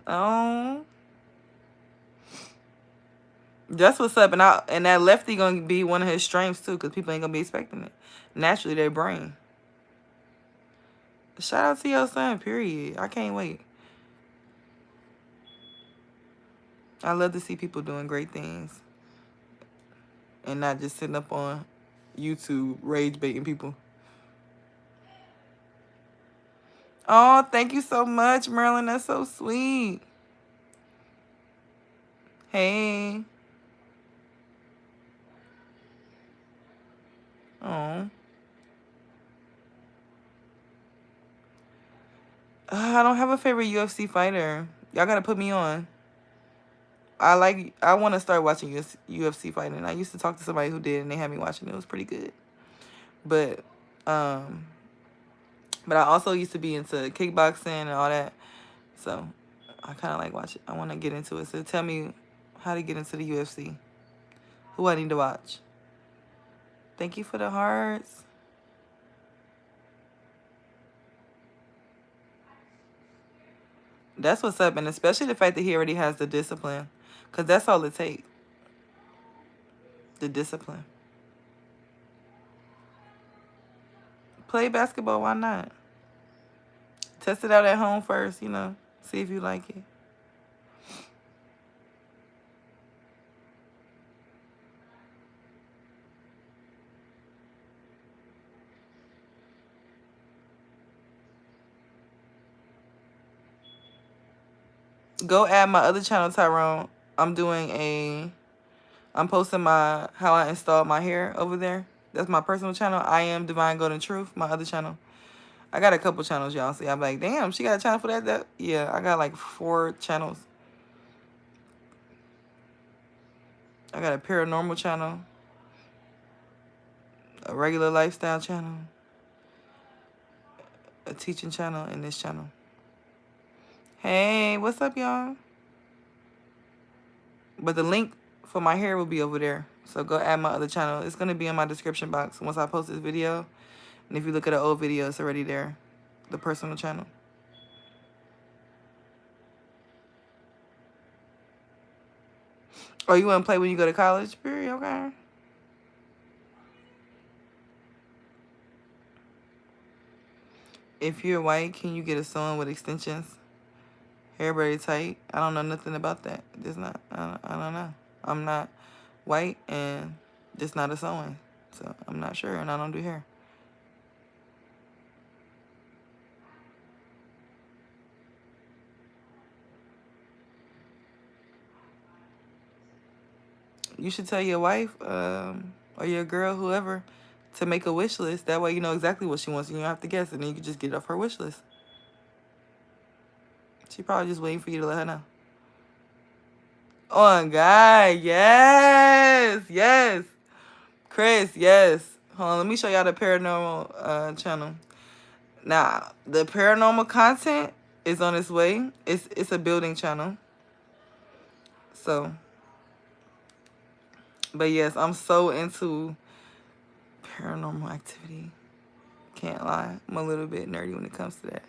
Oh, that's what's up. And that lefty gonna be one of his strengths too, cause people ain't gonna be expecting it. Naturally, their brain. Shout out to your son. Period. I can't wait. I love to see people doing great things and not just sitting up on YouTube rage baiting people. Oh, thank you so much, Merlin. That's so sweet. Hey. Oh. I don't have a favorite UFC fighter. Y'all gotta put me on. I want to start watching UFC fighting. I used to talk to somebody who did, and they had me watching. It was pretty good. But, um, but I also used to be into kickboxing and all that. So I kind of like watch it. I want to get into it. So tell me how to get into the UFC. Who I need to watch. Thank you for the hearts. That's what's up. And especially the fact that he already has the discipline. Because that's all it takes. The discipline. Play basketball. Why not? Test it out at home first, you know. See if you like it. Go add my other channel, Tyrone. I'm posting how I installed my hair over there. That's my personal channel. I am Divine Golden Truth, my other channel. I got a couple channels, y'all. See, I'm like, damn, she got a channel for that? Yeah, I got like 4 channels. I got a paranormal channel, a regular lifestyle channel, a teaching channel, and this channel. Hey, what's up, y'all? But the link for my hair will be over there. So go add my other channel. It's going to be in my description box once I post this video. And if you look at an old video, it's already there. The personal channel. Oh, you want to play when you go to college? Period, okay. If you're white, can you get a sewing with extensions? Hair braided tight? I don't know nothing about that. I don't know. I'm not white and just not a sewing. So I'm not sure, and I don't do hair. You should tell your wife or your girl, whoever, to make a wish list. That way you know exactly what she wants and you don't have to guess. And then you can just get it off her wish list. She probably just waiting for you to let her know. Oh, God. Yes. Yes. Chris, yes. Hold on. Let me show y'all the paranormal channel. Now, the paranormal content is on its way. It's a building channel. So, but yes, I'm so into paranormal activity. Can't lie. I'm a little bit nerdy when it comes to that.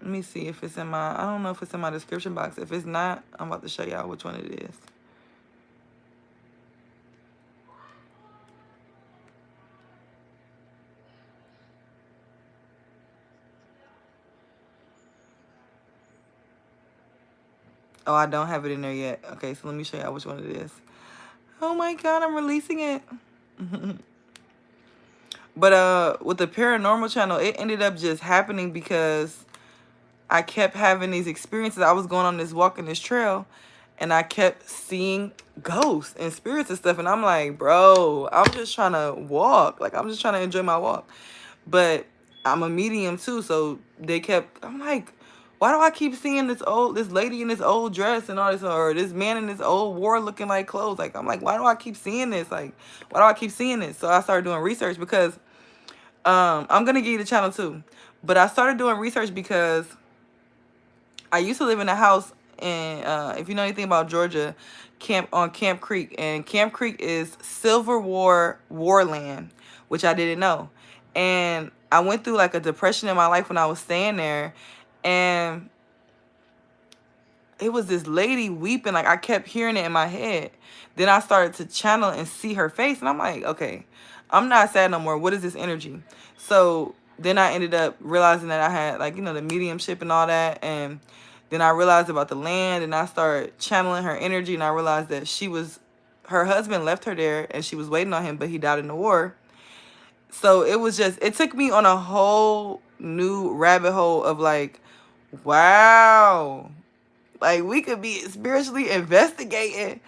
Let me see if it's in my, I don't know if it's in my description box. If it's not, I'm about to show y'all which one it is. Oh, I don't have it in there yet. Okay, so let me show y'all which one it is. Oh my God, I'm releasing it. But with the paranormal channel, it ended up just happening because I kept having these experiences. I was going on this walk in this trail, and I kept seeing ghosts and spirits and stuff. And I'm like, bro, I'm just trying to walk. Like, I'm just trying to enjoy my walk. But I'm a medium too, so they kept, I'm like, why do I keep seeing this lady in this old dress and all this, or this man in this old war looking like clothes? Like, I'm like, why do I keep seeing this? Like, why do I keep seeing this? So I started doing research because I'm gonna give you the channel too. But I started doing research because I used to live in a house in, if you know anything about Georgia, Camp Creek. And Camp Creek is Civil War land, which I didn't know. And I went through like a depression in my life when I was staying there. And it was this lady weeping. Like, I kept hearing it in my head. Then I started to channel and see her face. And I'm like, okay, I'm not sad no more. What is this energy? So then I ended up realizing that I had, like, you know, the mediumship and all that. And then I realized about the land. And I started channeling her energy. And I realized that her husband left her there. And she was waiting on him. But he died in the war. So it was just, it took me on a whole new rabbit hole of like, wow. Like, we could be spiritually investigating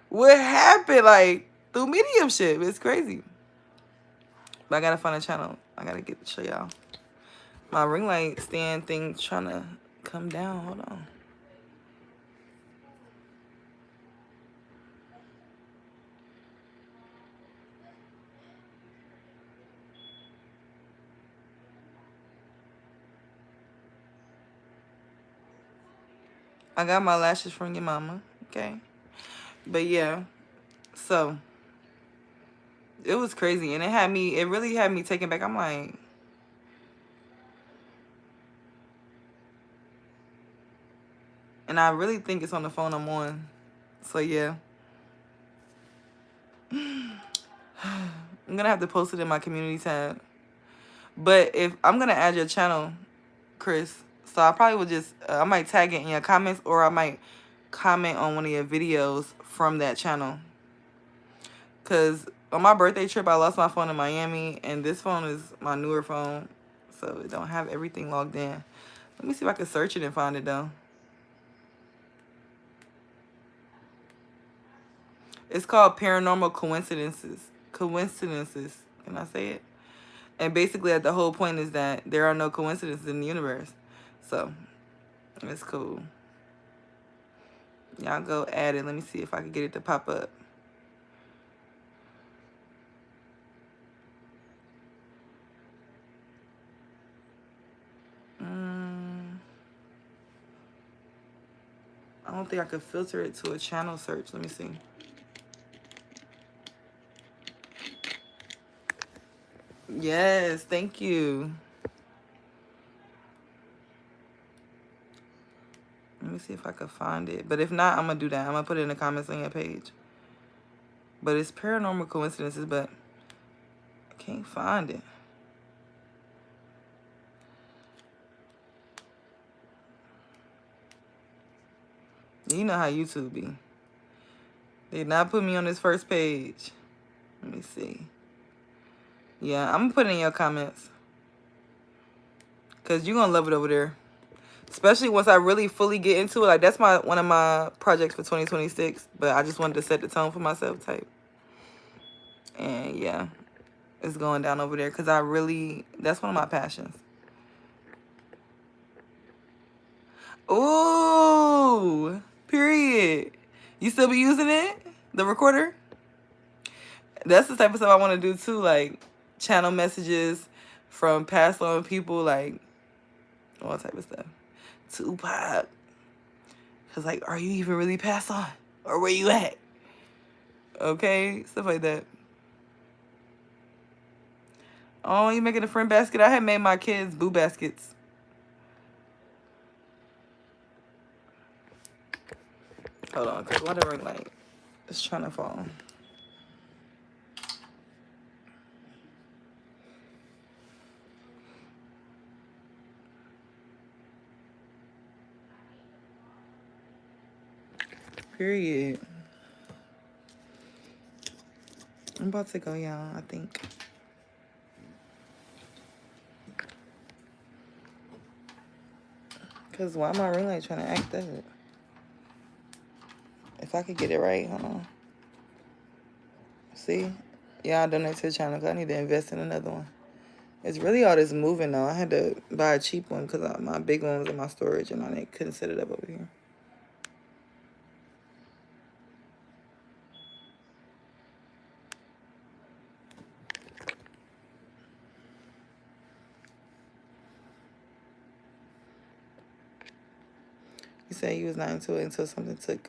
what happened, like, through mediumship. It's crazy. But I gotta find a channel. I gotta show y'all. My ring light stand thing trying to come down. Hold on. I got my lashes from your mama. Okay. But yeah. So it was crazy. And it really had me taken back. I'm like, and I really think it's on the phone I'm on. So yeah. I'm gonna have to post it in my community tab. But if I'm gonna add your channel, Chris, so I probably would just I might tag it in your comments, or I might comment on one of your videos from that channel. Cause on my birthday trip I lost my phone in Miami, and this phone is my newer phone, so it don't have everything logged in. Let me see if I can search it and find it though. It's called Paranormal Coincidences. Coincidences. Can I say it? And basically, the whole point is that there are no coincidences in the universe. So, it's cool. Y'all go add it. Let me see if I can get it to pop up. I don't think I could filter it to a channel search. Let me see. Yes, thank you. Let me see if I could find it. But if not, I'm going to do that. I'm going to put it in the comments on your page. But it's Paranormal Coincidences, but I can't find it. You know how YouTube be. They did not put me on this first page. Let me see. Yeah, I'm going to put it in your comments. Because you're going to love it over there. Especially once I really fully get into it. Like, that's one of my projects for 2026. But I just wanted to set the tone for myself type. And yeah, it's going down over there. Because that's one of my passions. Ooh, period. You still be using it? The recorder? That's the type of stuff I want to do too. Like, channel messages from past on people. Like, all type of stuff. Tupac. Cause like, are you even really passed on? Or where you at? Okay, stuff like that. Oh, you making a friend basket? I had made my kids boo baskets. Hold on, because why the ring light is trying to fall. Period. I'm about to go, y'all, I think. Because why my ring light trying to act up? If I could get it right, hold on. See? Yeah, I donate to the channel because I need to invest in another one. It's really all this moving, though. I had to buy a cheap one because my big one was in my storage and I couldn't set it up over here. You said you was not into it until something took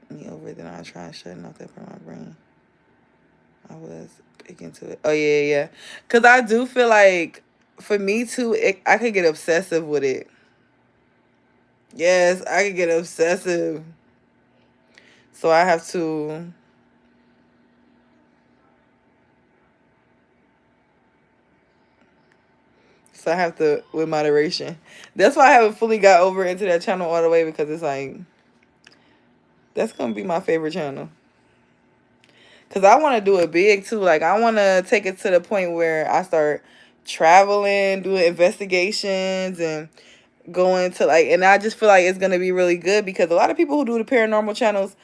me over. Then I tried shutting off that part of my brain. I was big into it. Oh, yeah. Because I do feel like, for me, too, I could get obsessive with it. Yes, I could get obsessive. So I have to... So I have to, with moderation. That's why I haven't fully got over into that channel all the way, because it's like, that's going to be my favorite channel. Because I want to do it big, too. Like, I want to take it to the point where I start traveling, doing investigations, and going to, like, and I just feel like it's going to be really good, because a lot of people who do the paranormal channels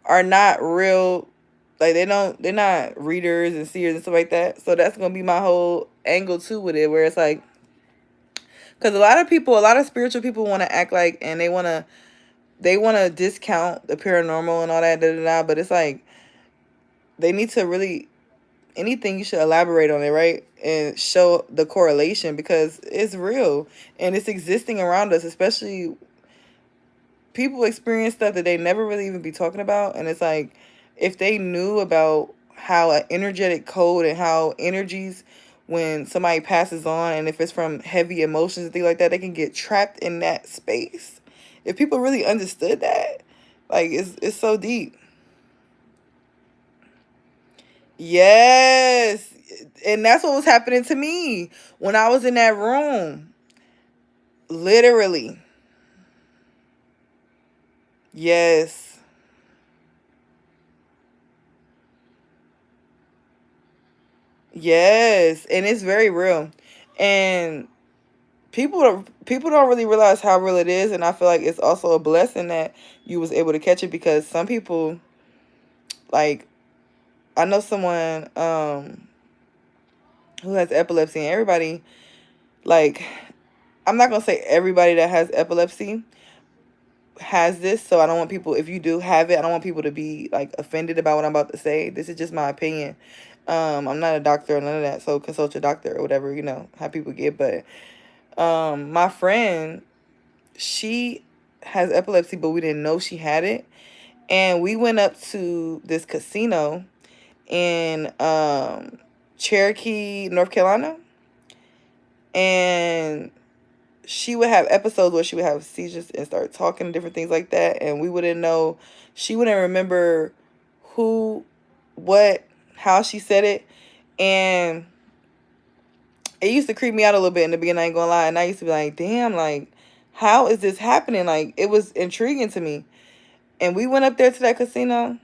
are not real, like, they're not readers and seers and stuff like that. So that's going to be my whole angle, too, with it, where it's like, because a lot of spiritual people want to act like, and they want to discount the paranormal and all that, but it's like, they need to really, anything, you should elaborate on it, right? And show the correlation, because it's real and it's existing around us, especially people experience stuff that they never really even be talking about. And it's like, if they knew about how an energetic code and how energies, when somebody passes on, and if it's from heavy emotions and things like that, they can get trapped in that space. If people really understood that, like, it's so deep. Yes. And that's what was happening to me when I was in that room. Literally. Yes. Yes. And it's very real. And people don't really realize how real it is. And I feel like it's also a blessing that you was able to catch it, because some people, like, I know someone who has epilepsy, and everybody, like, I'm not going to say everybody that has epilepsy has this, so I don't want people, if you do have it, I don't want people to be, like, offended about what I'm about to say. This is just my opinion. I'm not a doctor or none of that, so consult your doctor or whatever, how people get. But my friend, she has epilepsy, but we didn't know she had it. And we went up to this casino in Cherokee, North Carolina, and she would have episodes where she would have seizures and start talking, different things like that, and we wouldn't know. She wouldn't remember who, what, how she said it, and it used to creep me out a little bit in the beginning, I ain't gonna lie. And I used to be like, damn, like, how is this happening? Like, it was intriguing to me. And we went up there to that casino,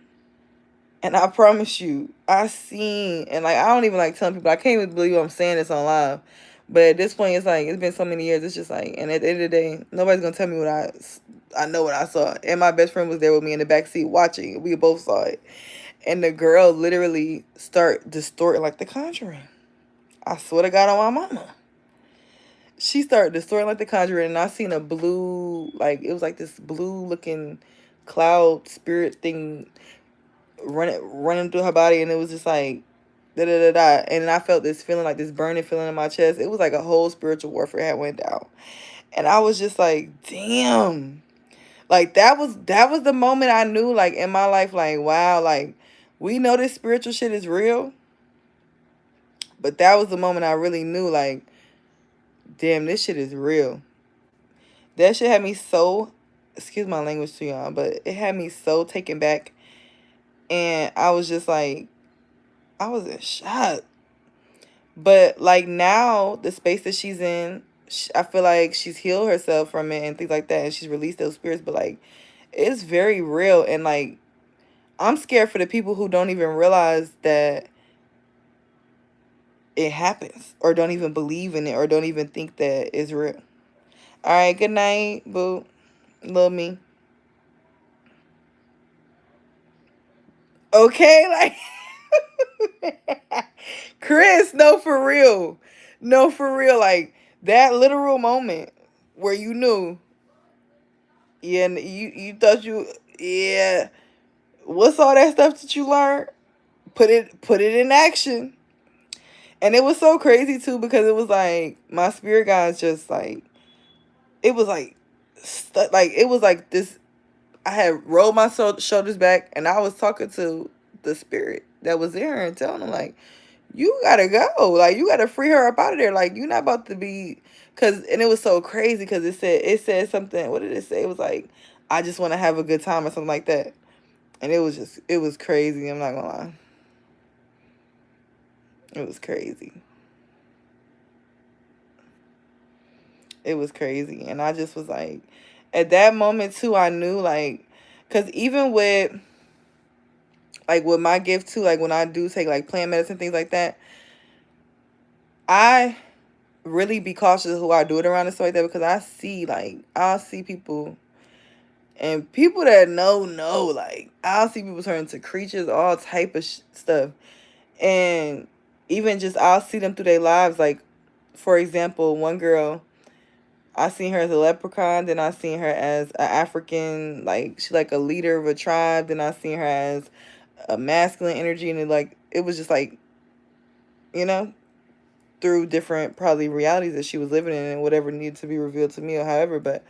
and I promise you, I seen, and, like, I don't even like telling people, I can't even believe I'm saying this on live. But at this point, it's like, it's been so many years, it's just like, and at the end of the day, nobody's gonna tell me what I know what I saw. And my best friend was there with me in the back seat watching. We both saw it. And the girl literally start distorting like The Conjuring. I swear to God on my mama. She started distorting like The Conjuring, and I seen a blue, like, it was like this blue looking cloud spirit thing running through her body, and it was just like da da da da. And I felt this feeling, like this burning feeling in my chest. It was like a whole spiritual warfare had went down, and I was just like, damn, like that was the moment I knew, like, in my life, like, wow, like, we know this spiritual shit is real, but that was the moment I really knew, like, damn, this shit is real. That shit had me so excuse my language to y'all, but it had me so taken back. And I was just like, I was in shock. But like now, the space that she's in, I feel like she's healed herself from it and things like that, and she's released those spirits. But like, it's very real, and like, I'm scared for the people who don't even realize that it happens, or don't even believe in it, or don't even think that it's real. All right, good night, boo. Love me. Okay, like Chris, no for real. No for real. Like that literal moment where you knew, yeah, and you thought you, yeah. What's all that stuff that you learned? Put it in action. And it was so crazy too, because it was like my spirit guys just like, it was like like it was like this. I had rolled my shoulders back, and I was talking to the spirit that was there and telling them like, you gotta go, like you gotta free her up out of there, like you're not about to be, cause, and it was so crazy because it said something. What did it say? It was like, I just want to have a good time or something like that, and it was crazy. I'm not gonna lie, it was crazy. It was crazy, and I just was like, at that moment too, I knew like, cause even with my gift too, like when I do take like plant medicine, things like that, I really be cautious of who I do it around and stuff like that, because I'll see people, and people that know, like I'll see people turn into creatures, all type of stuff, and even just I'll see them through their lives. Like for example, one girl, I seen her as a leprechaun, then I seen her as an African, like she like a leader of a tribe, then I seen her as a masculine energy, and it was just like, you know, through different probably realities that she was living in and whatever needed to be revealed to me or however, but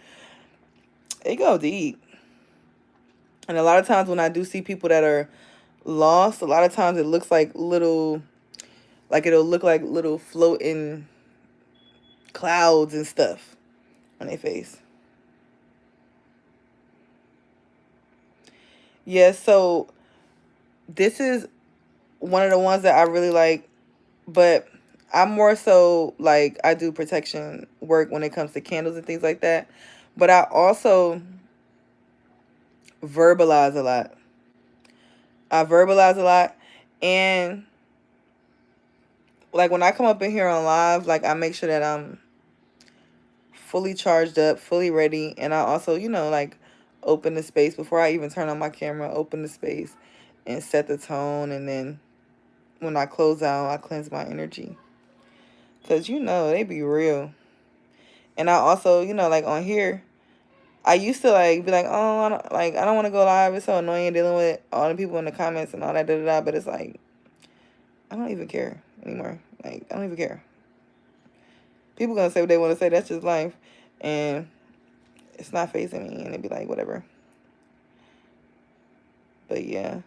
it go deep. And a lot of times when I do see people that are lost, a lot of times it looks like little, like it'll look like little floating clouds and stuff on their face. Yeah, so this is one of the ones that I really like, but I'm more so like I do protection work when it comes to candles and things like that. But I also verbalize a lot. I verbalize a lot. And like when I come up in here on live, like I make sure that I'm fully charged up, fully ready. And I also, like open the space before I even turn on my camera, open the space and set the tone. And then when I close out, I cleanse my energy. Because, they be real. And I also, like on here, I used to like be like, oh, I don't want to go live. It's so annoying dealing with all the people in the comments and all that, da da da. But it's like, I don't even care anymore. Like, I don't even care. People gonna say what they want to say. That's just life, and it's not facing me. And they be like, whatever. But yeah,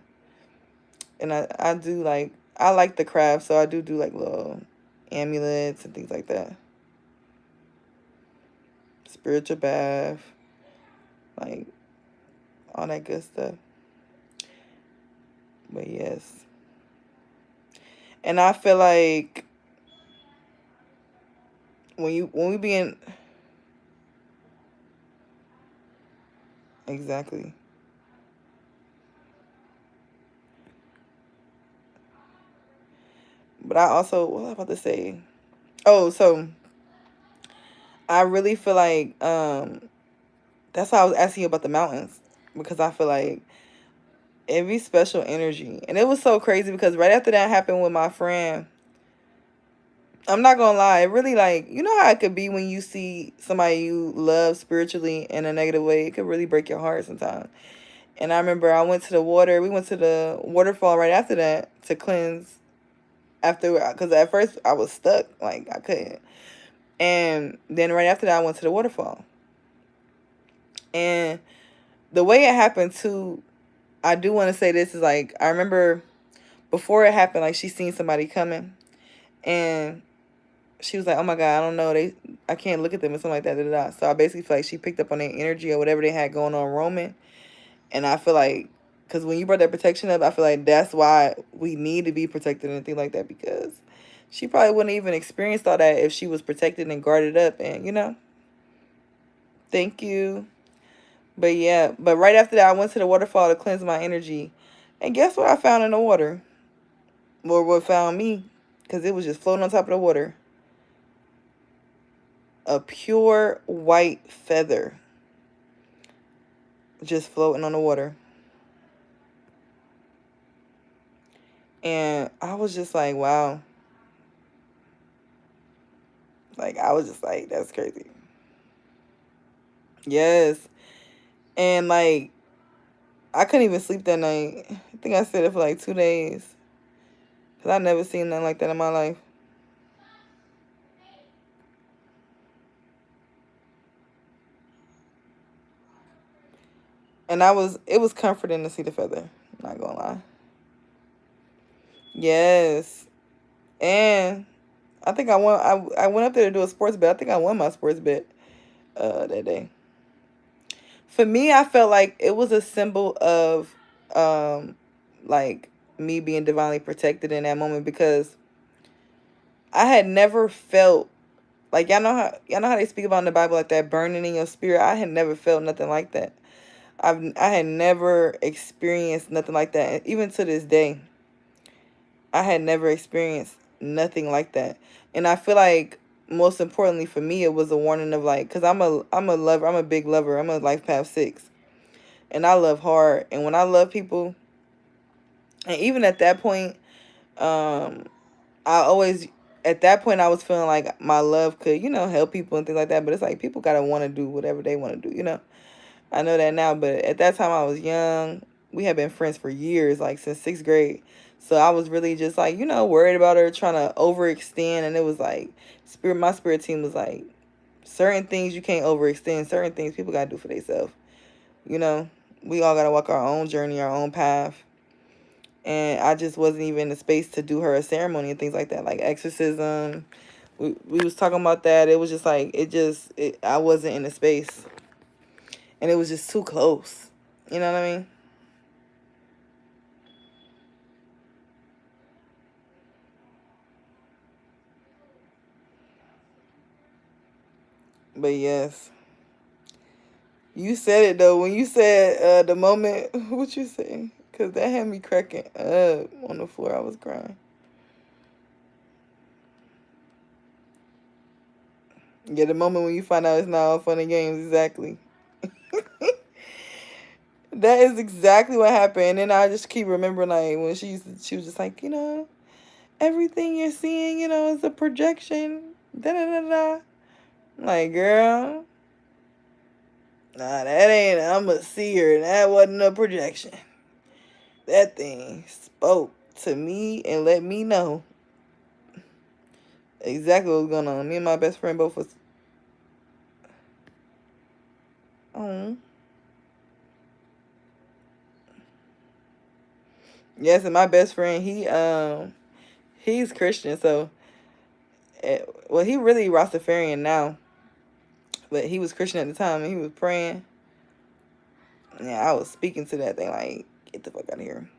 and I do like, I like the craft, so I do like little amulets and things like that. Spiritual bath, like all that good stuff. But yes, and I feel like when we be in, exactly. But I also, what was I about to say? Oh, so I really feel like that's why I was asking you about the mountains, because I feel like every special energy, and it was so crazy because right after that happened with my friend, I'm not gonna lie, it really, like, you know how it could be when you see somebody you love spiritually in a negative way. It could really break your heart sometimes. And I remember I went to the water. We went to the waterfall right after that to cleanse after, because at first I was stuck, like I couldn't. And then right after that I went to the waterfall. And the way it happened too, I do want to say this is like, I remember before it happened, like she seen somebody coming, and she was like, oh my God, I don't know. I can't look at them and something like that. Da, da, da. So I basically feel like she picked up on their energy or whatever they had going on roaming. And I feel like, because when you brought that protection up, I feel like that's why we need to be protected and things like that, because she probably wouldn't even experienced all that if she was protected and guarded up. And, thank you. But yeah, but right after that, I went to the waterfall to cleanse my energy. And guess what I found in the water? Or what found me? Because it was just floating on top of the water. A pure white feather. Just floating on the water. And I was just like, wow. Like, I was just like, that's crazy. Yes. And like, I couldn't even sleep that night. I think I said it for like 2 days. Because I never seen nothing like that in my life. And it was comforting to see the feather. Not gonna lie. Yes. And I think I went up there to do a sports bet. I think I won my sports bet that day. For me, I felt like it was a symbol of like me being divinely protected in that moment, because I had never felt like, y'all know how they speak about in the Bible, like that burning in your spirit. I had never felt nothing like that. I had never experienced nothing like that. Even to this day, I had never experienced nothing like that. And I feel like most importantly for me, it was a warning of like, because I'm a lover, I'm a big lover, I'm a life path 6. And I love hard. And when I love people, and even at that point, I always, at that point, I was feeling like my love could, help people and things like that. But it's like people gotta want to do whatever they want to do. I know that now, but at that time I was young. We had been friends for years, like since 6th grade. So I was really just like, worried about her, trying to overextend. And it was like, my spirit team was like, certain things you can't overextend, certain things people gotta do for themselves. We all gotta walk our own journey, our own path. And I just wasn't even in the space to do her a ceremony and things like that, like exorcism. We was talking about that. It was just like, I wasn't in the space. And it was just too close. You know what I mean? But yes. You said it though. When you said the moment, what you say? Because that had me cracking up on the floor. I was crying. Yeah, the moment when you find out it's not all fun and games. Exactly. That is exactly what happened. And then I just keep remembering, like, when she was just like, everything you're seeing, is a projection. Da da da da. I'm like, girl, nah, that ain't. I'm a seer. That wasn't a projection. That thing spoke to me and let me know exactly what was going on. Me and my best friend both was. Oh. Yes, and my best friend, he's Christian, so well, he really Rastafarian now, but he was Christian at the time, and he was praying. Yeah, I was speaking to that thing like, get the fuck out of here.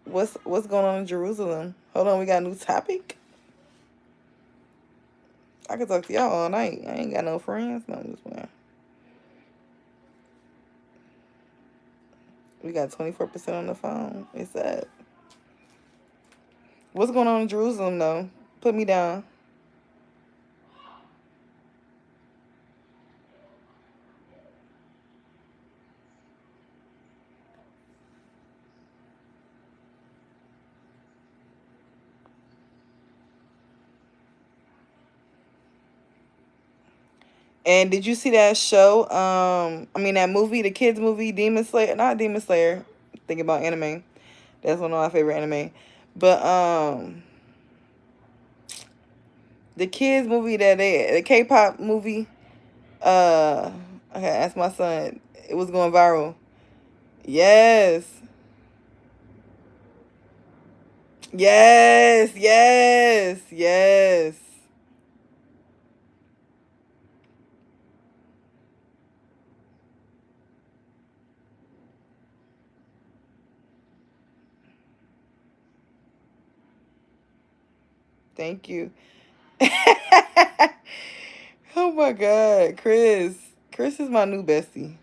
What's going on in Jerusalem? Hold on, we got a new topic. I could talk to y'all all night. I ain't got no friends. No, I'm just playing. We got 24% on the phone. It's up. What's going on in Jerusalem though? Put me down. And did you see that show? I mean that movie, the kids movie, Demon Slayer. Not Demon Slayer. Thinking about anime. That's one of my favorite anime. But The kids movie the K-pop movie. Uh, okay, ask my son. It was going viral. Yes. Yes, yes, yes. Thank you. Oh my God, Chris. Chris is my new bestie.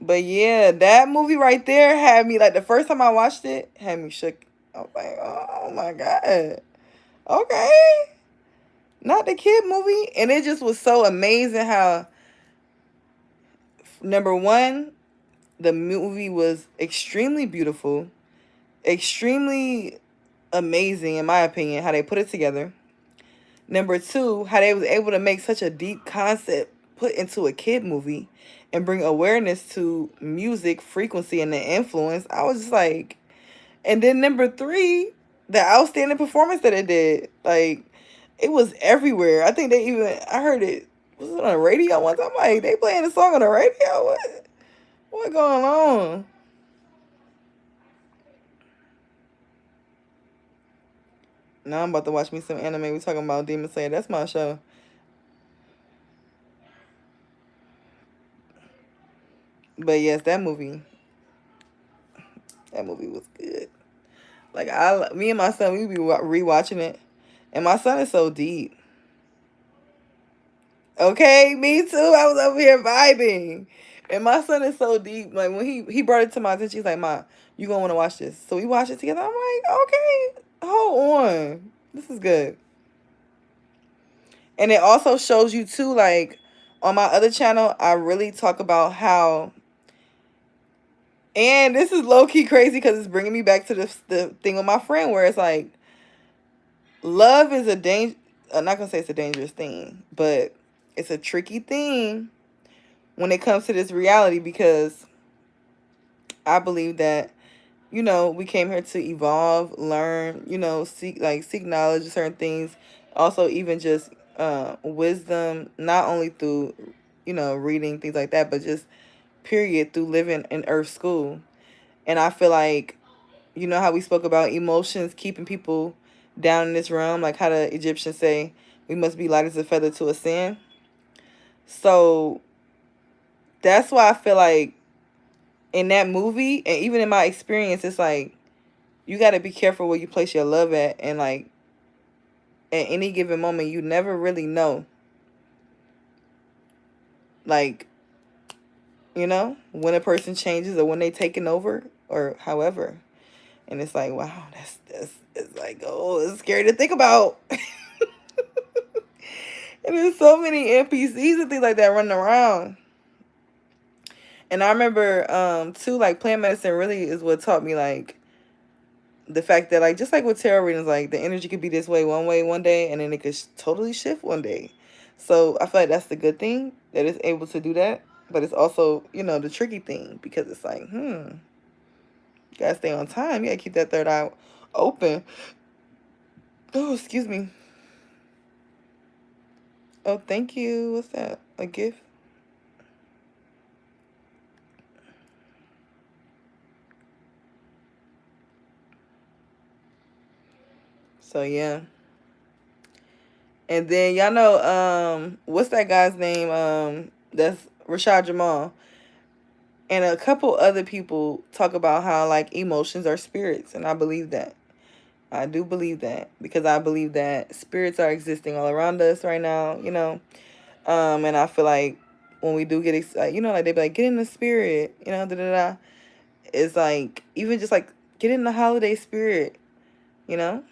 But yeah, that movie right there had me like the first time I watched it, had me shook. I was like, oh my God. Okay. Not the kid movie. And it just was so amazing how number one, the movie was extremely beautiful, extremely amazing in my opinion, how they put it together. Number two, how they was able to make such a deep concept put into a kid movie and bring awareness to music, frequency, and the influence. I was just like, and then number three, the outstanding performance that it did. Like, it was everywhere. I think they even, I heard it, was it on the radio once? I'm like, they playing the song on the radio? What going on? Now I'm about to watch me some anime. We talking about Demon Slayer. That's my show. But yes, that movie was good. Like me and my son, we be rewatching it, and my son is so deep. Okay, me too. I was over here vibing, and my son is so deep. Like when he brought it to my attention, he's like, "Ma, you gonna want to watch this?" So we watched it together. I'm like, "Okay, hold on, this is good." And it also shows you too, like on my other channel, I really talk about how. And this is low key crazy because it's bringing me back to the thing with my friend where it's like love is a danger. I'm not gonna say it's a dangerous thing, but it's a tricky thing when it comes to this reality because I believe that we came here to evolve, learn, seek knowledge of certain things, also even just wisdom, not only through reading things like that, but just period through living in Earth school. And I feel like how we spoke about emotions keeping people down in this realm, like how the Egyptians say we must be light as a feather to a sand. So that's why I feel like in that movie and even in my experience, it's like you got to be careful where you place your love at. And like at any given moment, you never really know. Like, when a person changes or when they taking over or however. And it's like, wow, that's it's like, oh, it's scary to think about. And there's so many NPCs and things like that running around. And I remember too, like plant medicine really is what taught me like the fact that like just like with tarot readings, like the energy could be this way one day and then it could totally shift one day. So I feel like that's the good thing that it's able to do that. But it's also, the tricky thing because it's like, you gotta stay on time. You gotta keep that third eye open. Oh, excuse me. Oh, thank you. What's that? A gift? So yeah. And then y'all know what's that guy's name? That's Rashad Jamal. And a couple other people talk about how like emotions are spirits, and I believe that. I do believe that because I believe that spirits are existing all around us right now, and I feel like when we do get excited, like they be like, get in the spirit, da da da. It's like even just like get in the holiday spirit, you know.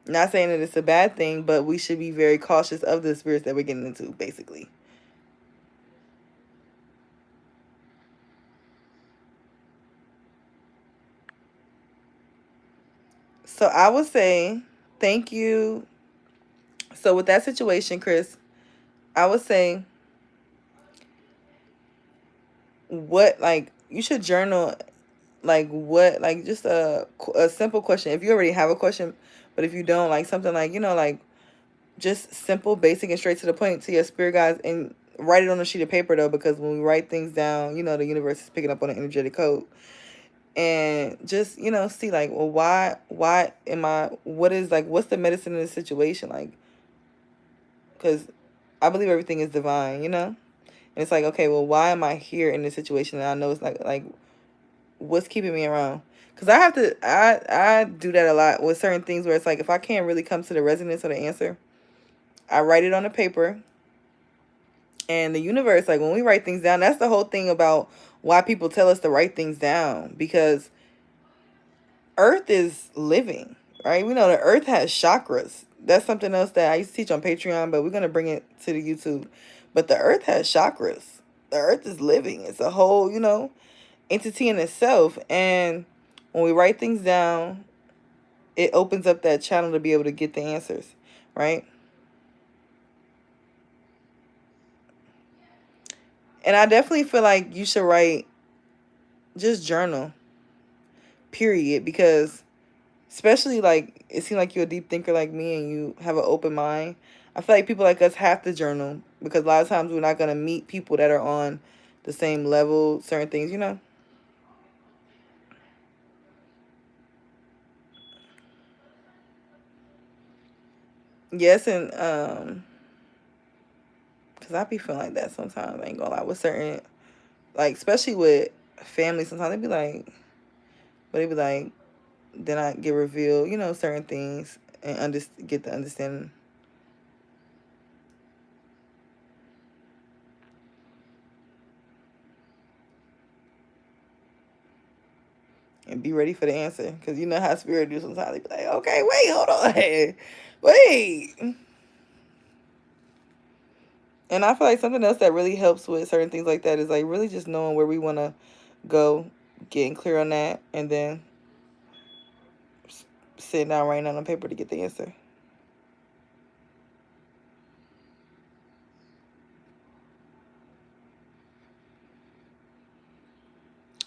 Not saying that it's a bad thing, but we should be very cautious of the spirits that we're getting into, basically. So I would say thank you. So with that situation, Chris, I would say what like you should journal like what, like just a simple question. If you already have a question, but if you don't, like something like, you know, like just simple, basic, and straight to the point to your spirit guides, and write it on a sheet of paper though, because when we write things down, you know, the universe is picking up on an energetic code. And just, you know, see like, well, why am I, what is like, what's the medicine in this situation? Like, because I believe everything is divine, you know? And it's like, okay, well, why am I here in this situation? And I know it's like what's keeping me around? Because I have to, I do that a lot with certain things where it's like, if I can't really come to the resonance of the answer, I write it on a paper. And the universe, like when we write things down, that's the whole thing about why people tell us to write things down. Because Earth is living, right? We know the Earth has chakras. That's something else that I used to teach on Patreon, but we're going to bring it to the YouTube. But the Earth has chakras. The Earth is living. It's a whole, you know, entity in itself. And when we write things down, it opens up that channel to be able to get the answers, right? And I definitely feel like you should write, just journal, period. Because especially like, it seems like you're a deep thinker like me and you have an open mind. I feel like people like us have to journal, because a lot of times we're not going to meet people that are on the same level, certain things, you know. Yes, and because I be feeling like that sometimes. I ain't gonna lie, with certain, like especially with family, sometimes they be like, but they be like, then I get revealed, you know, certain things, and get the understanding. And be ready for the answer, because you know how spirit do sometimes. They be like, okay, wait, hold on, wait. And I feel like something else that really helps with certain things like that is like really just knowing where we want to go, getting clear on that, and then sitting down, writing down on paper to get the answer.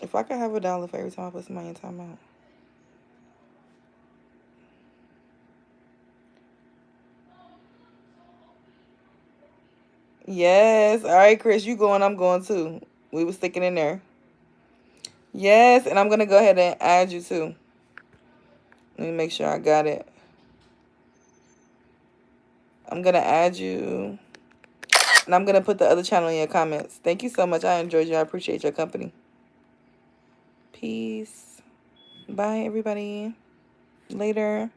If I could have $1 for every time I put somebody in timeout. Yes. All right, Chris, you going, I'm going too. We were sticking in there. Yes, and I'm going to go ahead and add you too. Let me make sure I got it. I'm going to add you. And I'm going to put the other channel in your comments. Thank you so much. I enjoyed you. I appreciate your company. Peace. Bye, everybody. Later.